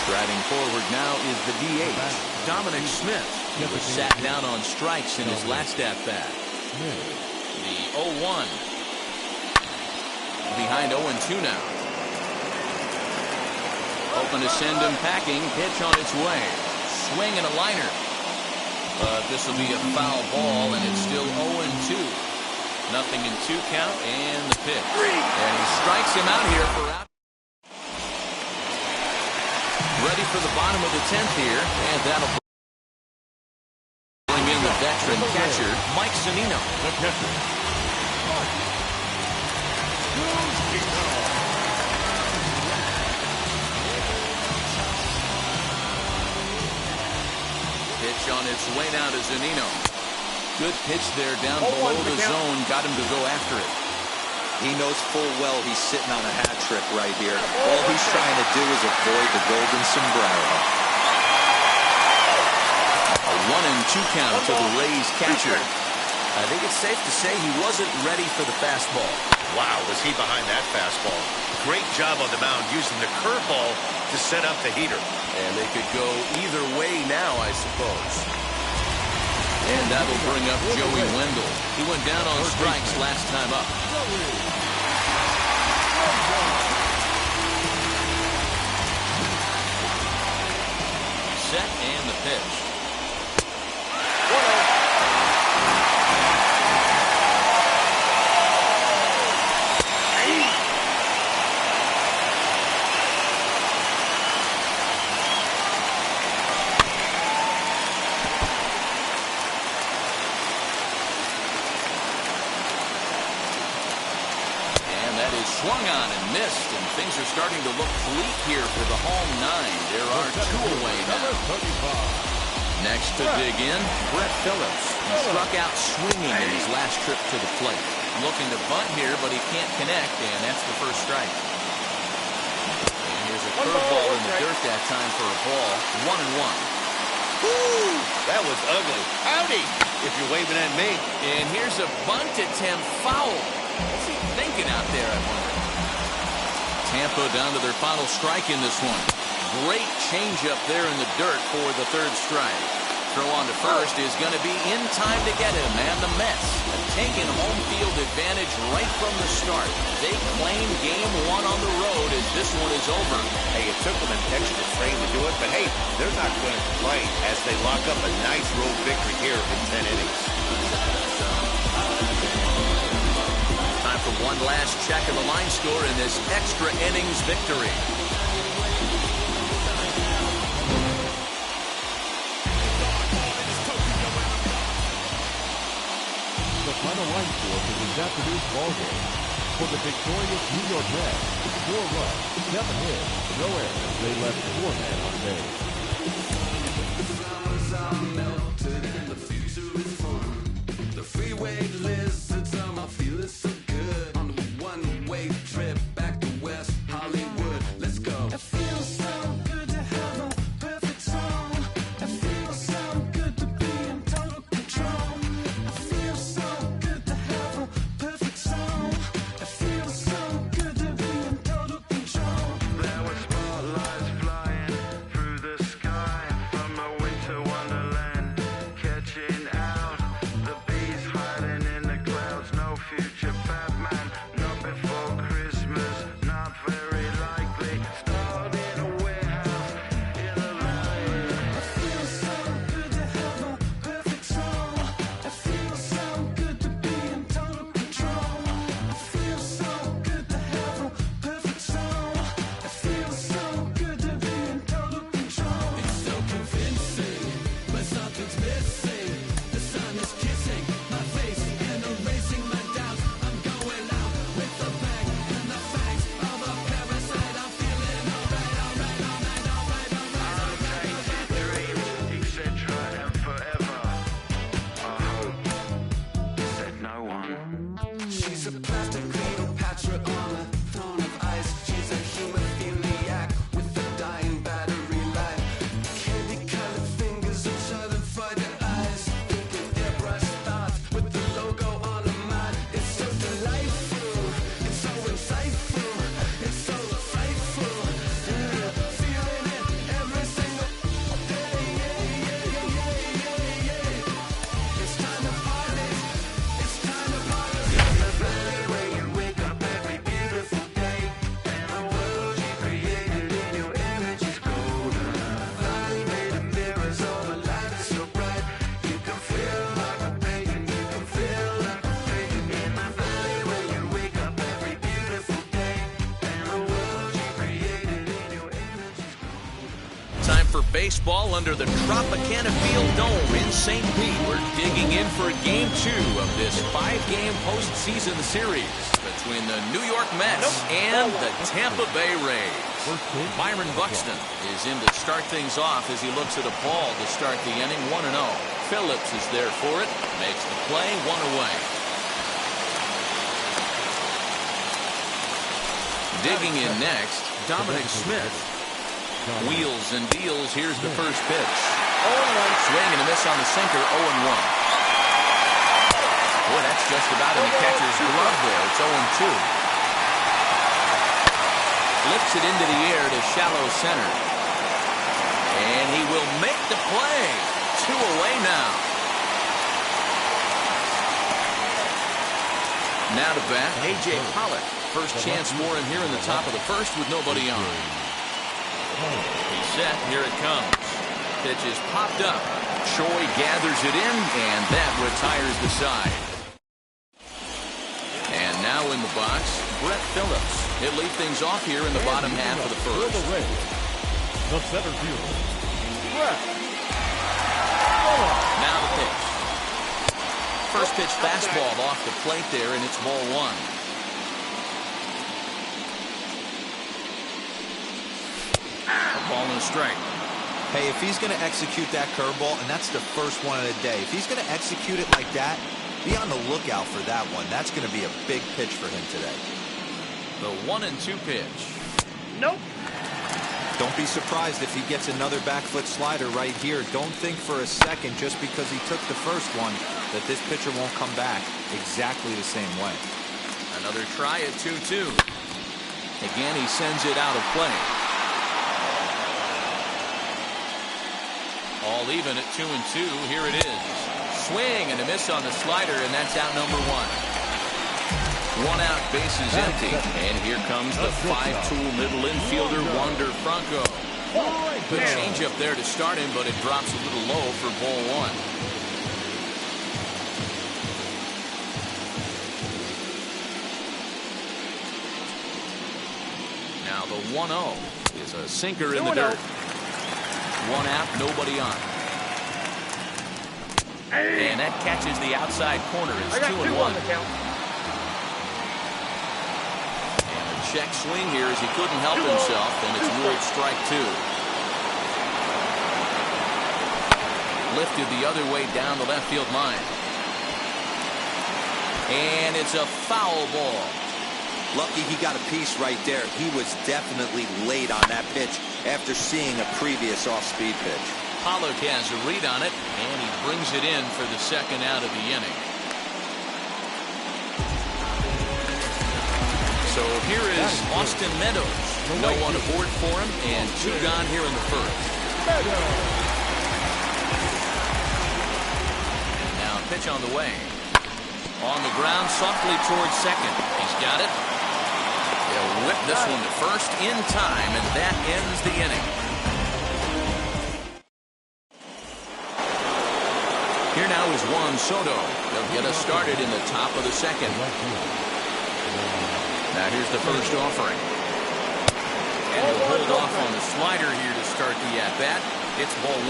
A: Striding forward now is the DH, Dominic Smith. He was sat down on strikes in his last at-bat. The 0-1. Behind 0-2 now. Open to send him packing. Pitch on its way. Swing and a liner. But this will be a foul ball, and it's still 0-2. Nothing in 2 count, and the pitch. And he strikes him out here for out. Ready for the bottom of the 10th here, and that'll bring in the veteran catcher, Mike Zunino.
B: The catcher.
A: Pitch on its way now to Zunino. Good pitch there down below the zone. Got him to go after it.
C: He knows full well he's sitting on a hat trick right here. All he's trying to do is avoid the golden sombrero.
A: A 1-2 count to the Rays catcher. I think it's safe to say he wasn't ready for the fastball.
E: Wow, was he behind that fastball. Great job on the mound using the curveball to set up the heater.
A: And they could go either way now, I suppose. And that'll bring up Joey Wendell. He went down on strikes last time up. Set and the pitch. Swung on and missed, and things are starting to look bleak here for the home 9. There are 2 away now. Next to dig in, Brett Phillips. He struck out swinging in his last trip to the plate. Looking to bunt here, but he can't connect, and that's the first strike. And here's a curveball in the dirt that time for a ball. 1-1.
E: Woo! That was ugly. Howdy, if you're waving at me.
A: And here's a bunt attempt foul. What's he thinking out there, I wonder? Tampa down to their final strike in this one. Great changeup there in the dirt for the third strike. Throw on to first is going to be in time to get him, and the Mets have taken home field advantage right from the start. They claim game one on the road as this one is over.
E: Hey, it took them an extra frame to do it, but hey, they're not going to complain as they lock up a nice road victory here in 10 innings.
A: Time for one last check of the line score in this extra innings victory.
B: The final line score for this afternoon's ballgame. For the victorious New York Mets, 4 runs, 7 hits, no errors. They left 4 men on base. The future is fun. The freeway lizards on my feeling so good. On the one-way trip back to West Hollywood. Let's go. It feels so good to have a perfect song. It feels so good to be in total control. It feels so good to have a perfect song. It feels so good to be in total control. There were spotlights flying through the sky from a winter wonderland, catching out the bees hiding in the clouds. No future Batman, not before Christmas, not very likely. Starred in a warehouse in the valley. It feels so good to have a perfect song. It feels so good to be in total control. It feels so good to have a perfect song. It feels so good to be in total control. It's so convincing, but something's missing. The sun is kissing my face and erasing my doubts. I'm going out with the bang and the fangs of a parasite. I'm feeling alright. Untainted dreams, etc. and forever. I hope, said no one. She's a plastic Cleopatra on a throne of ice. She's a hemophiliac with a dying battery life. Candy-colored fingers and schadenfreude eyes. Thinking airbrush thoughts with the logo on her mind. It's so delightful. It's so insightful. It's so frightful. Feeling it every single day. It's time to party. It's time to party. In the valley where you wake up every beautiful day, and the world you created in your image is golden. Valley made of mirrors, all the light is so bright. You can feel like a pagan, you can feel like a pagan. In the valley where you wake up every beautiful day, and the world you created in your image is golden.
A: Time for baseball under the Tropicana Field Dome in St. Pete. We're digging in for Game 2 of this 5-game postseason series between the New York Mets and the Tampa Bay Rays. Byron Buxton is in to start things off as he looks at a ball to start the inning. 1-0. Phillips is there for it. Makes the play. 1 away. Digging in next, Dominic Smith. Wheels and deals. Here's the first pitch. Swing and a miss on the sinker. 0-1. Boy, that's just about in the catcher's glove there. It's 0-2. Lifts it into the air to shallow center. And he will make the play. 2 away now. Now to bat, A.J. Pollock. First chance for him here in the top of the first with nobody on. He's set. Here it comes. Pitch is popped up. Choi gathers it in, and that retires the side. And now in the box, Brett Phillips. He'll lead things off here in the bottom half of the first.
B: The center fielder, Brett.
A: Now the pitch. First pitch fastball off the plate there, and it's ball 1. A ball and a strike.
C: Hey, if he's going to execute that curveball, and that's the first one of the day, if he's going to execute it like that, be on the lookout for that one. That's going to be a big pitch for him today.
A: The 1-2 pitch.
D: Nope.
C: Don't be surprised if he gets another back foot slider right here. Don't think for a second, just because he took the first one, that this pitcher won't come back exactly the same way.
A: Another try at 2-2. Again, he sends it out of play. All even at 2-2. Here it is. Swing and a miss on the slider, and that's out number 1. One out, bases empty. And here comes the 5-tool middle infielder, Wander Franco. Good changeup there to start him, but it drops a little low for ball 1. Now the 1-0 is a sinker in the dirt. One out, nobody on. And that catches the outside corner. It's 2-1. And a check swing here as he couldn't help himself, and it's ruled strike 2. Lifted the other way down the left field line. And it's a foul ball.
C: Lucky he got a piece right there. He was definitely late on that pitch after seeing a previous off-speed pitch.
A: Pollock has a read on it, and he brings it in for the second out of the inning. So here is Austin Meadows. No one aboard for him, and 2 gone here in the first. And now pitch on the way. On the ground, softly towards second. He's got it. He'll whip this one to first in time, and that ends the inning. Here now is Juan Soto. They'll get us started in the top of the second. Now here's the first offering. And he'll hold off on the slider here to start the at-bat. It's ball 1.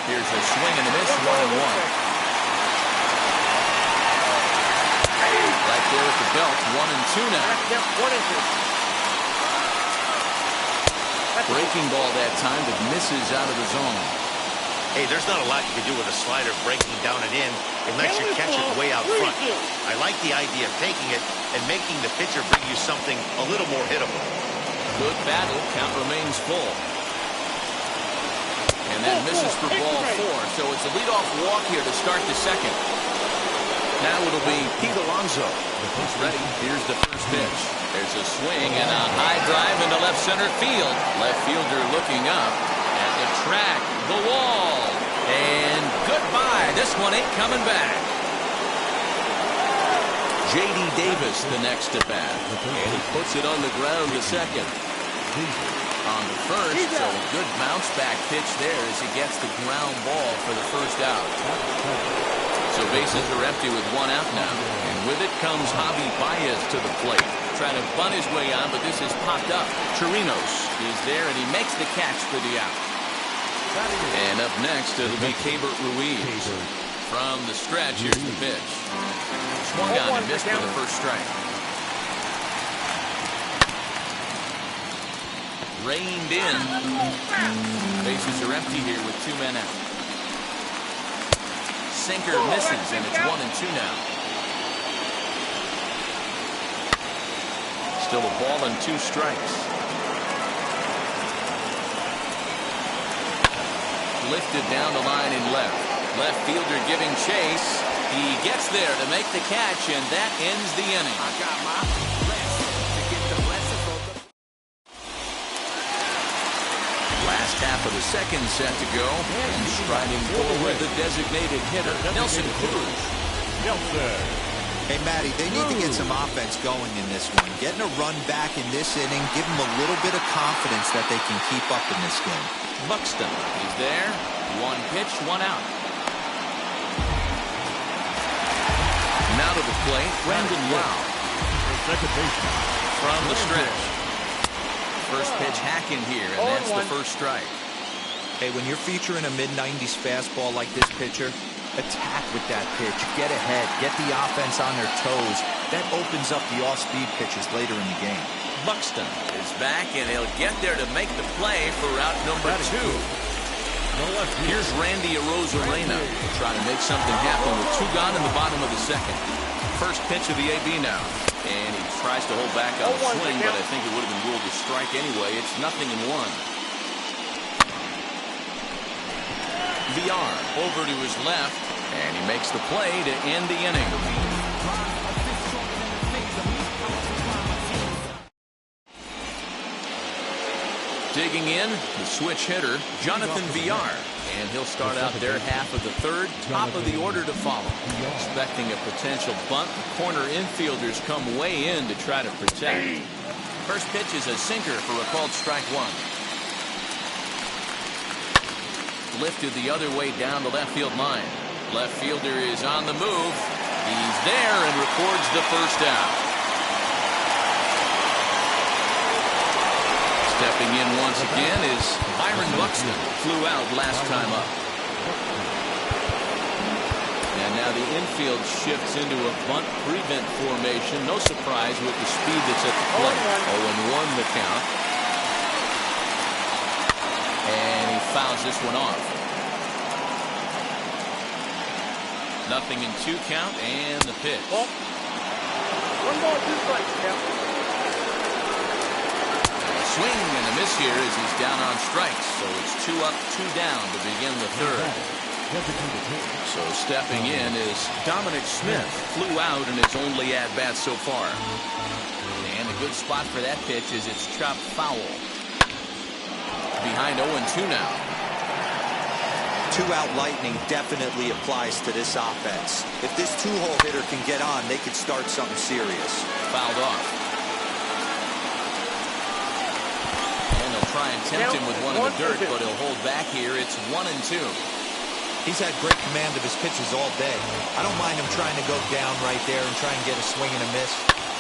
A: Here's a swing and a miss, 1-1. Right there at the belt, 1-2 now. Breaking ball that time, but misses out of the zone.
E: Hey, there's not a lot you can do with a slider breaking down and in unless you catch it way out front. I like the idea of taking it and making the pitcher bring you something a little more hittable.
A: Good battle. Count remains full. And that misses for ball 4. So it's a leadoff walk here to start the second. Now it'll be Pete Alonso. He's ready. Here's the first pitch. There's a swing and a high drive into left center field. Left fielder looking up at the track, the wall. And goodbye. This one ain't coming back. J.D. Davis the next at bat. And he puts it on the ground to second. On the first, so a good bounce back pitch there as he gets the ground ball for the first out. So bases are empty with 1 out now. And with it comes Javi Baez to the plate. Trying to bunt his way on, but this has popped up. Chirinos is there, and he makes the catch for the out. And up next, it'll be Keibert Ruiz. From the stretch, here's the pitch. Swung on and missed for the first strike. Reined in. Bases are empty here with 2 men out. Sinker misses, and it's 1-2 now. Still a ball and 2 strikes. Lifted down the line in left. Left fielder giving chase. He gets there to make the catch, and that ends the inning. I got my blessing to get the blessing for the last half of the second set to go. And striding forward, the designated hitter, Nelson Cruz.
C: Hey, Matty, they need to get some offense going in this one. Getting a run back in this inning, give them a little bit of confidence that they can keep up in this game.
A: Buxton is there. 1 pitch, 1 out. Now to the plate, Brandon Lowe. From the stretch. First pitch hacking here, and that's the first strike.
C: Hey, when you're featuring a mid-90s fastball like this pitcher, attack with that pitch. Get ahead. Get the offense on their toes. That opens up the off-speed pitches later in the game.
A: Buxton is back, and he'll get there to make the play for route number 2. Here's Randy Arozarena to try to make something happen with 2 gone in the bottom of the second. First pitch of the AB now. And he tries to hold back on the swing, but I think it would have been ruled a strike anyway. It's 0-1. VR over to his left, and he makes the play to end the inning. Digging in, the switch hitter, Jonathan VR. And he'll start out their half of the third, top of the order to follow. Expecting a potential bunt, corner infielders come way in to try to protect. First pitch is a sinker for a called strike 1. Lifted the other way down the left field line. Left fielder is on the move. He's there and records the first out. Stepping in once again is Byron Buxton. Flew out last time up. And now the infield shifts into a bunt prevent formation. No surprise with the speed that's at the plate. 0-1 the count. And he fouls this one off. 0-2 count and the pitch.
D: 1 ball, 2 strikes, count.
A: Swing and a miss here as he's down on strikes. So it's 2 up, 2 down to begin the third. So stepping in is Dominic Smith. Flew out in his only at-bat so far. And a good spot for that pitch is it's chopped foul. Behind 0-2 now.
C: 2-out lightning definitely applies to this offense. If this 2-hole hitter can get on, they could start something serious.
A: Fouled off. Try and tempt him with one in the dirt, but he'll hold back here. It's 1-2.
C: He's had great command of his pitches all day. I don't mind him trying to go down right there and try and get a swing and a miss,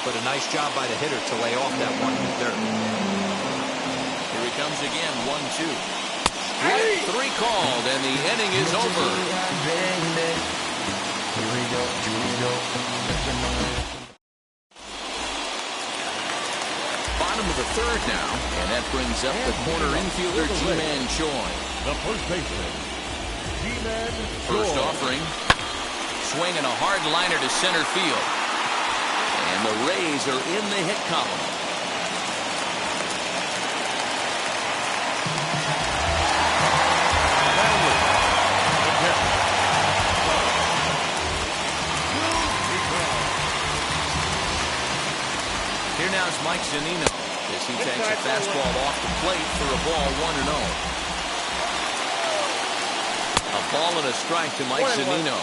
C: but a nice job by the hitter to lay off that one in the dirt.
A: Here he comes again, 1-2. 3 called, and the inning is over.
B: Here we go.
A: Bottom of the third now, and that brings up the corner infielder, G-Man Choi.
F: The first baseman, G-Man Choi.
A: First offering, swinging a hard liner to center field. And the Rays are in the hit column. Here now is Mike Zunino as he takes a fastball off the plate for a ball 1-0. A ball and a strike to Mike Zunino.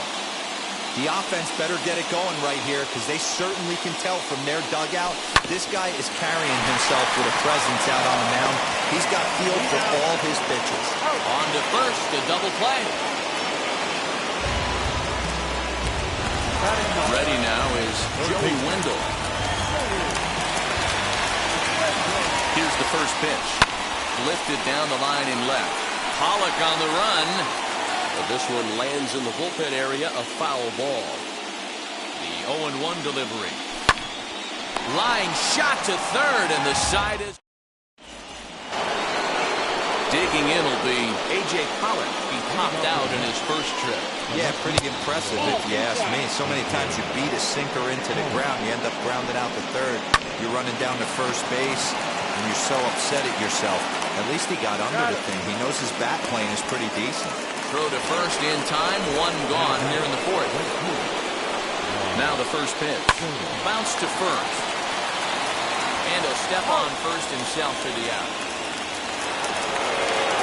C: The offense better get it going right here because they certainly can tell from their dugout this guy is carrying himself with a presence out on the mound. He's got feel for all his pitches.
A: On to first, a double play. Ready now is Joey Wendell. Here's the first pitch. Lifted down the line in left. Pollock on the run. But this one lands in the bullpen area, a foul ball. The 0-1 delivery. Line shot to third, and the side is... Digging in will be A.J. Pollock. He popped out in his first trip.
C: Yeah, pretty impressive if you ask me. So many times you beat a sinker into the ground, you end up grounding out to third. You're running down to first base, and you're so upset at yourself. At least he got under the thing. He knows his bat plane is pretty decent.
A: Throw to first in time, 1 gone here in the fourth. Now the first pitch. Bounce to first. And a step on first himself for the out.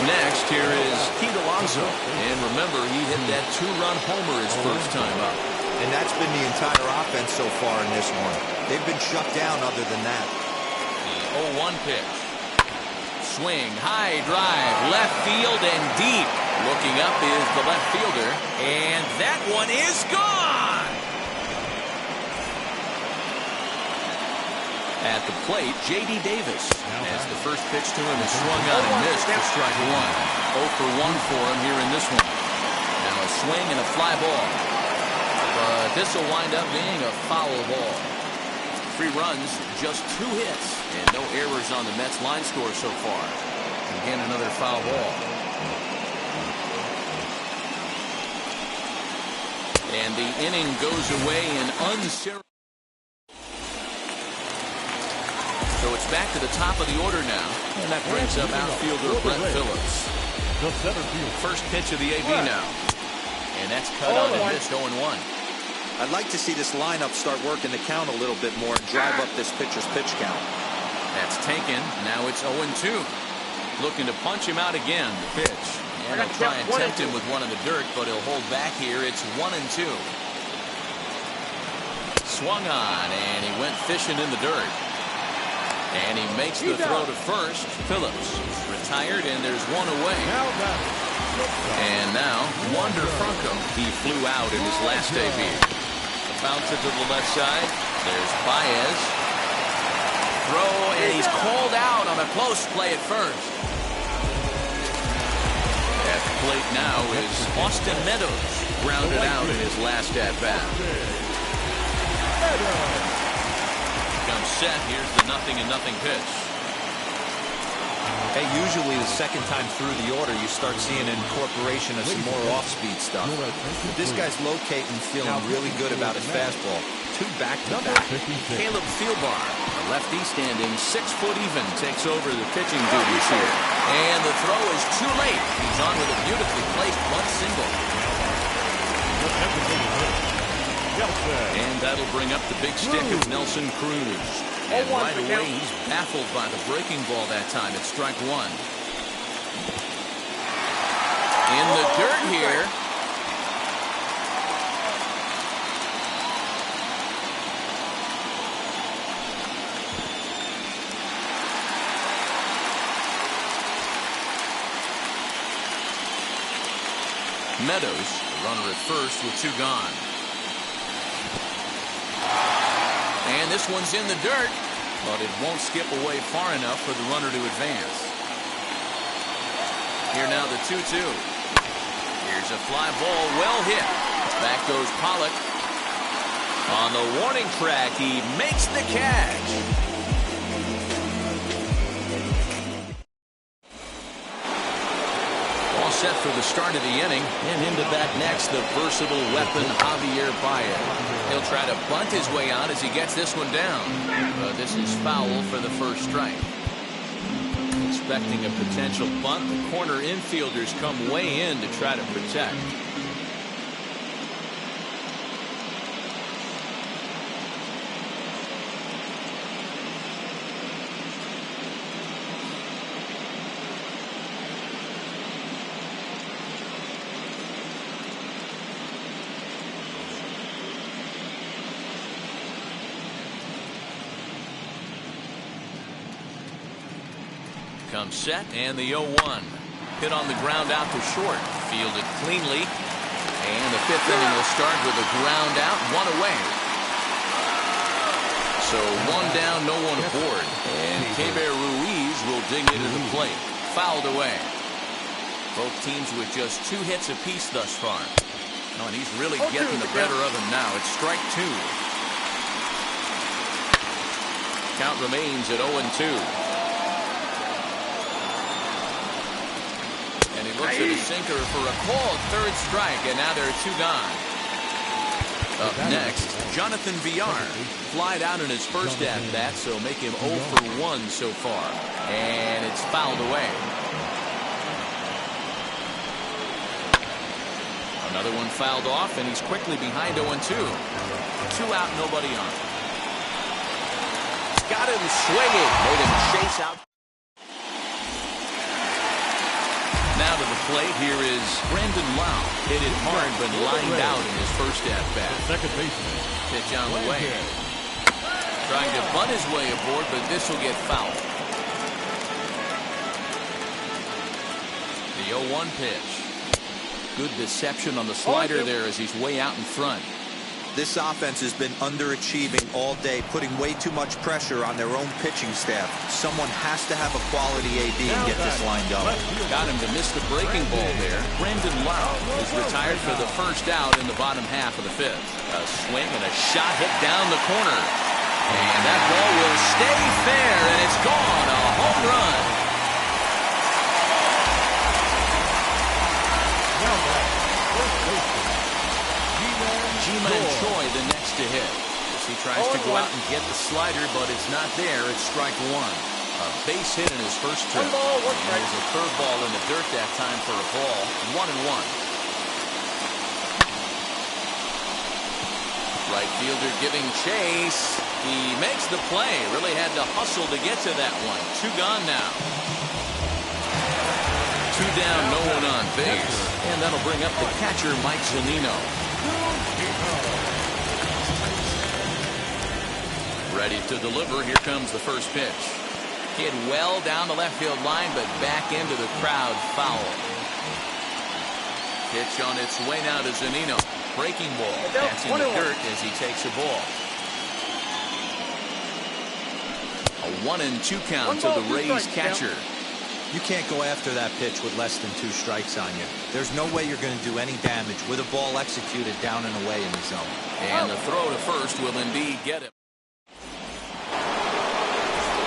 A: Next, here is Pete Alonso. And remember, he hit that 2-run homer his first time up.
C: And that's been the entire offense so far in this one. They've been shut down other than that.
A: The 0-1 pitch. Swing, high drive, left field and deep. Looking up is the left fielder. And that one is gone! At the plate, J.D. Davis. As the first pitch to him is swung on and missed for strike 1. 0 for 1 for him here in this one. Now a swing and a fly ball. But this will wind up being a foul ball. 3 runs, just 2 hits, and no errors on the Mets line score so far. Again, another foul ball. And the inning goes away in unceremonious. So it's back to the top of the order now, and that brings up outfielder Brett Phillips.
F: The center field.
A: First pitch of the AB now, and that's cut on and missed 0-1.
C: I'd like to see this lineup start working the count a little bit more and drive up this pitcher's pitch count.
A: That's taken. Now it's 0-2. Looking to punch him out again. The pitch. And he'll try and tempt him with one in the dirt, but he'll hold back here. It's 1-2. Swung on, and he went fishing in the dirt. And he makes the throw to first. Phillips retired, and there's one away. And now, Wander Franco. He flew out in his last debut. Bounce it to the left side. There's Baez. Throw, and he's called out on a close play at first. At the plate now is Austin Meadows, grounded out in his last at-bat. Comes set. Here's the 0-0 pitch.
C: Hey, usually the second time through the order, you start seeing an incorporation of some more off-speed stuff. But this guy's locating, feeling really good about his fastball. 2 back-to-back.
A: Caleb Thielbar, a lefty standing 6 foot even, takes over the pitching duties here. And the throw is too late. He's on with a beautifully placed bunt single. And that'll bring up the big stick of Nelson Cruz. And right away, he's baffled by the breaking ball that time. It's strike 1. In the dirt here. Meadows, the runner at first with 2 gone. And this one's in the dirt, but it won't skip away far enough for the runner to advance. Here now the 2-2. Here's a fly ball, well hit. Back goes Pollock. On the warning track, he makes the catch. All set for the start of the inning, and into bat next, the versatile weapon Javier Baez. He'll try to bunt his way out as he gets this one down. But this is foul for the first strike. Expecting a potential bunt, the corner infielders come way in to try to protect. Comes set, and the 0-1. Hit on the ground out to short. Fielded cleanly. And the 5th inning will start with a ground out, 1 away. So 1 down, no one aboard. And Keber Ruiz will dig into the plate. Fouled away. Both teams with just 2 hits apiece thus far. Oh, and he's really getting the better of him now. It's strike 2. Count remains at 0-2. And he looks at a sinker for a called 3rd strike, and now there are 2 gone. Up next, Jonathan Villar. Flied out in his first at-bat, so make him 0 for 1 so far. And it's fouled away. Another one fouled off, and he's quickly behind 0-2. 2 out, nobody on. He's got him swinging. Made him chase out. Now to the plate, here is Brandon Lau. Hit it hard, but lined out in his first at-bat.
F: Second baseman.
A: Pitch on the way. Trying to bunt his way aboard, but this will get fouled. The 0-1 pitch. Good deception on the slider there as he's way out in front.
C: This offense has been underachieving all day, putting way too much pressure on their own pitching staff. Someone has to have a quality AB and get this line going.
A: Got him to miss the breaking ball there. Brandon Lau is retired for the first out in the bottom half of the 5th. A swing and a shot hit down the corner. And that ball will stay fair, and it's gone. A home run.
F: Now back, first baseman,
A: G-Man Choi, the next to hit. As he tries to go out and get the slider, but it's not there. It's strike one. A base hit in his first trip.
D: One ball, one
A: And
D: strike.
A: there's a curveball in the dirt that time for a ball. 1-1. Right fielder giving chase. He makes the play. Really had to hustle to get to that one. 2 gone now. 2 down, no one on base. And that'll bring up the catcher, Mike Zunino. Ready to deliver. Here comes the first pitch. Hit well down the left field line, but back into the crowd, foul. Pitch on its way now to Zunino. Breaking ball. That's in the dirt as he takes a ball. A 1-2 count to the Rays catcher.
C: You can't go after that pitch with less than 2 strikes on you. There's no way you're going to do any damage with a ball executed down and away in the zone.
A: And the throw to first will indeed get him.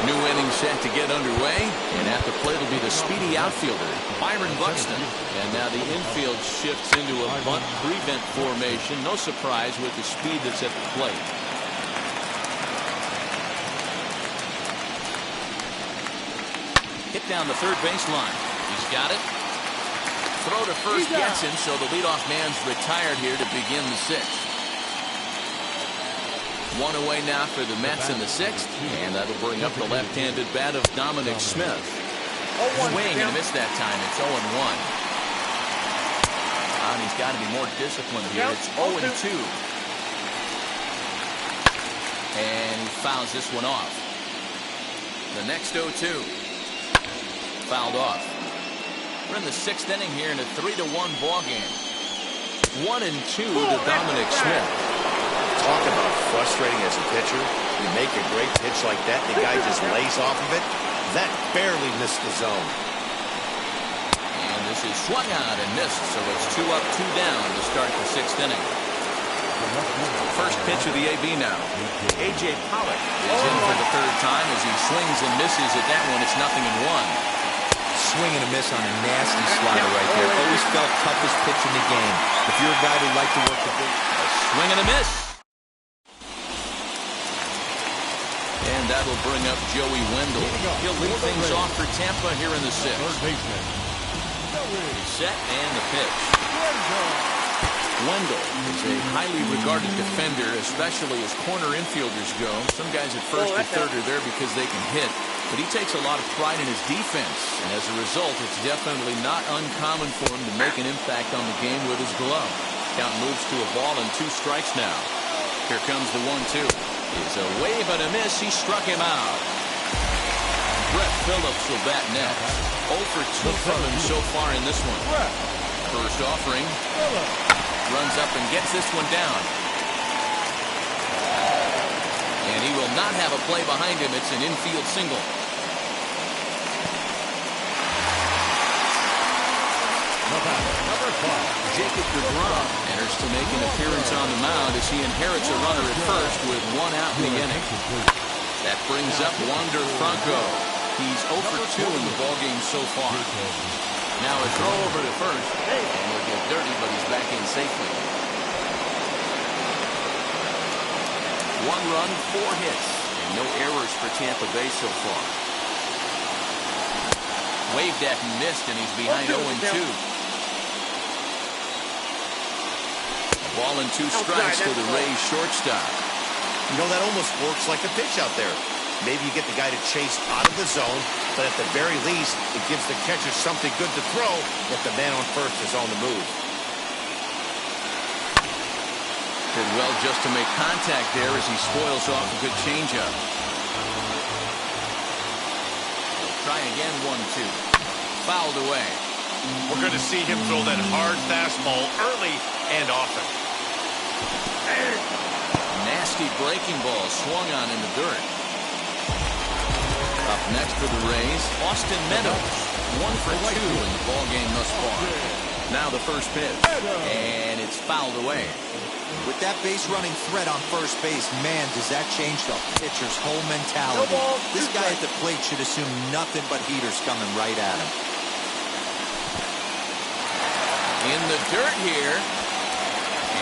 A: New inning set to get underway, and at the plate will be the speedy outfielder, Byron Buxton. And now the infield shifts into a bunt prevent formation. No surprise with the speed that's at the plate. Hit down the third baseline. He's got it. Throw to first gets him, so the leadoff man's retired here to begin the 6th. 1 away now for the Mets in the 6th, and that'll bring up the left-handed bat of Dominic Smith. Swing and a miss that time. It's 0-1. And he's got to be more disciplined here. It's 0-2. And he fouls this one off. The next 0-2. Fouled off. We're in the 6th inning here in a 3-1 ball game. 1-2 to Dominic Smith.
E: Talk about frustrating as a pitcher. You make a great pitch like that, the guy just lays off of it. That barely missed the zone.
A: And this is swung out and missed, so it's 2 up, 2 down to start the 6th inning. First pitch of the AB now. A.J. Pollock is in for the 3rd time as he swings and misses at that one. It's 0-1.
C: Swing and a miss on a nasty slider right there. Always felt toughest pitch in the game. If you're a guy who liked to work the big...
A: Swing and a miss. And that'll bring up Joey Wendell. He'll lead things off for Tampa here in the 6th.
F: third baseman,
A: Set and the pitch. Wendell is a highly regarded defender, especially as corner infielders go. Some guys at first or third are there because they can hit, but he takes a lot of pride in his defense, and as a result, it's definitely not uncommon for him to make an impact on the game with his glove. Count moves to a ball and 2 strikes now. Here comes the 1-2. It's a wave and a miss. He struck him out. Brett Phillips will bat next. 0 for 2 from him so far in this one. First offering. Runs up and gets this one down. And he will not have a play behind him. It's an infield single.
F: number 5.
A: Jacob deGrom enters to make an appearance on the mound as he inherits a runner at first with 1 out in the inning. That brings up Wander Franco. He's 0 for 2 in the ballgame so far. Now a throw over to first, and he'll get dirty, but he's back in safely. 1 run, 4 hits, and no errors for Tampa Bay so far. Waved at and missed, and he's behind 0-2. Ball and 2 strikes to the Rays shortstop.
E: You know, that almost works like a pitch out there. Maybe you get the guy to chase out of the zone, but at the very least, it gives the catcher something good to throw if the man on first is on the move.
A: Did well just to make contact there as he spoils off a good changeup. Try again, 1-2. Fouled away.
G: We're going to see him throw that hard fastball early and often.
A: Nasty breaking ball swung on in the dirt. Up next for the Rays, Austin Meadows. 1 for 2 in the ballgame thus far. Now the first pitch. And it's fouled away.
C: With that base running threat on first base, man, does that change the pitcher's whole mentality.
D: No ball,
C: This
D: two
C: guy
D: strikes.
C: at the plate should assume nothing but heaters coming right at him.
A: In the dirt here.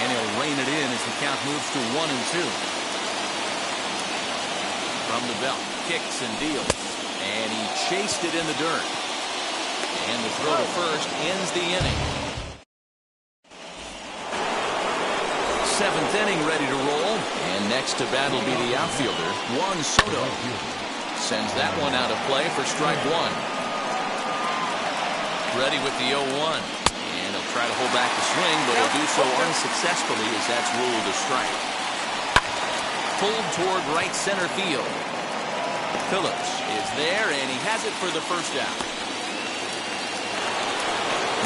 A: And he'll rein it in as the count moves to 1-2. From the belt, kicks and deals. And he chased it in the dirt. And the throw to first ends the inning. Seventh inning ready to roll. And next to bat will be the outfielder, Juan Soto. Sends that one out of play for strike one. Ready with the 0-1. And he'll try to hold back the swing, but he'll do so unsuccessfully as that's ruled a strike. Pulled toward right center field. Phillips is there, and he has it for the first out.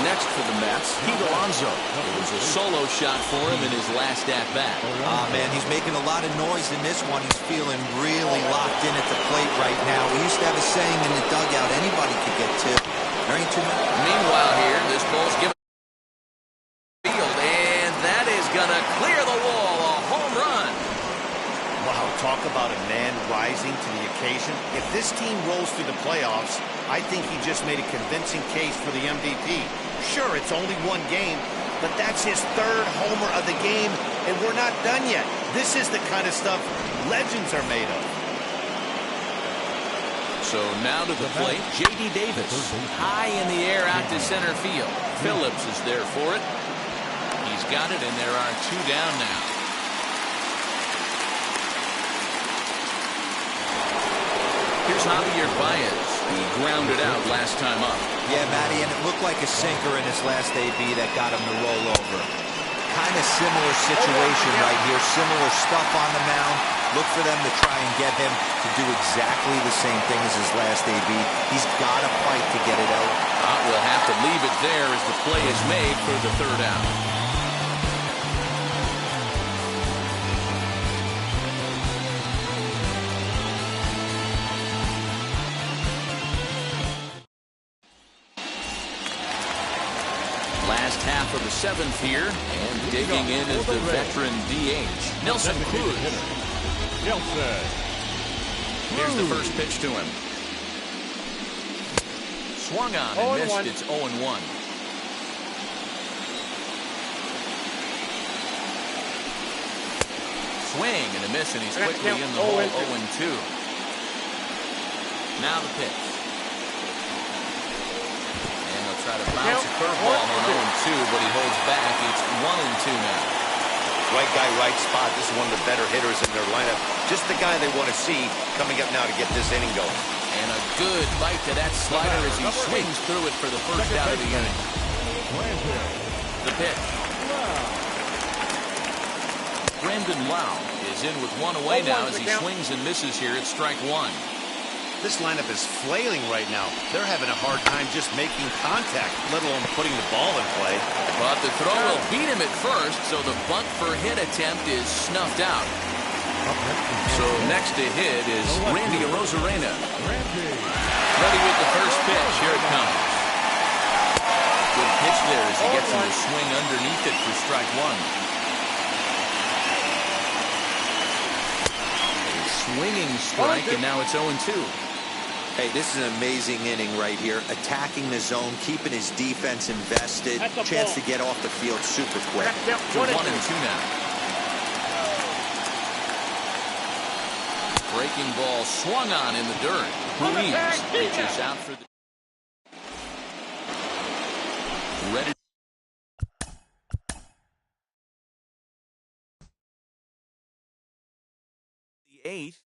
A: Next for the Mets, Pete Alonso. It was a solo shot for him in his last at-bat.
C: Man, he's making a lot of noise in this one. He's feeling really locked in at the plate right now. We used to have a saying in the dugout, anybody could get tipped. There ain't too many.
A: Meanwhile here, this ball's given field, and that is going to clear the wall. A home run.
E: Wow, talk about a man rising to the occasion. If this team rolls through the playoffs, I think he just made a convincing case for the MVP. Sure, it's only one game, but that's his third homer of the game, and we're not done yet. This is the kind of stuff legends are made of.
A: So now to the plate, J.D. Davis. High in the air out to center field. Phillips is there for it. He's got it, and there are two down now. Here's Javier Baez. He grounded out last time up.
C: Yeah, Matty, and it looked like a sinker in his last AB that got him to roll over. Kind of similar situation right here. Similar stuff on the mound. Look for them to try and get him to do exactly the same thing as his last AB. He's got to fight to get it out.
A: We'll have to leave it there as the play is made for the third out. Last half of the seventh here, and digging in is the veteran DH, Nelson Cruz. Here's the first pitch to him. Swung on and missed. It's 0-1. Swing and a miss, and he's quickly in the hole. 0-2. Now the pitch. Try to bounce a curveball on 0-2, but he holds back. It's 1-2 now.
E: Right guy, right spot. This is one of the better hitters in their lineup. Just the guy they want to see coming up now to get this inning going.
A: And a good bite to that slider as he swings through it for the first out of the inning. The pitch. Brandon Lau is in with one away now as he swings and misses here at strike one.
E: This lineup is flailing right now. They're having a hard time just making contact, let alone putting the ball in play.
A: But the throw will beat him at first, so the bunt for hit attempt is snuffed out. So next to hit is Randy Arozarena. Ready with the first pitch. Here it comes. Good pitch there as he gets him to swing underneath it for strike one. A swinging strike, and now it's 0-2.
C: Hey, this is an amazing inning right here. Attacking the zone, keeping his defense invested. Chance to get off the field super quick.
A: To 1-2 now. Breaking ball swung on in the dirt. Ruiz reaches out for the... Ready. The eighth.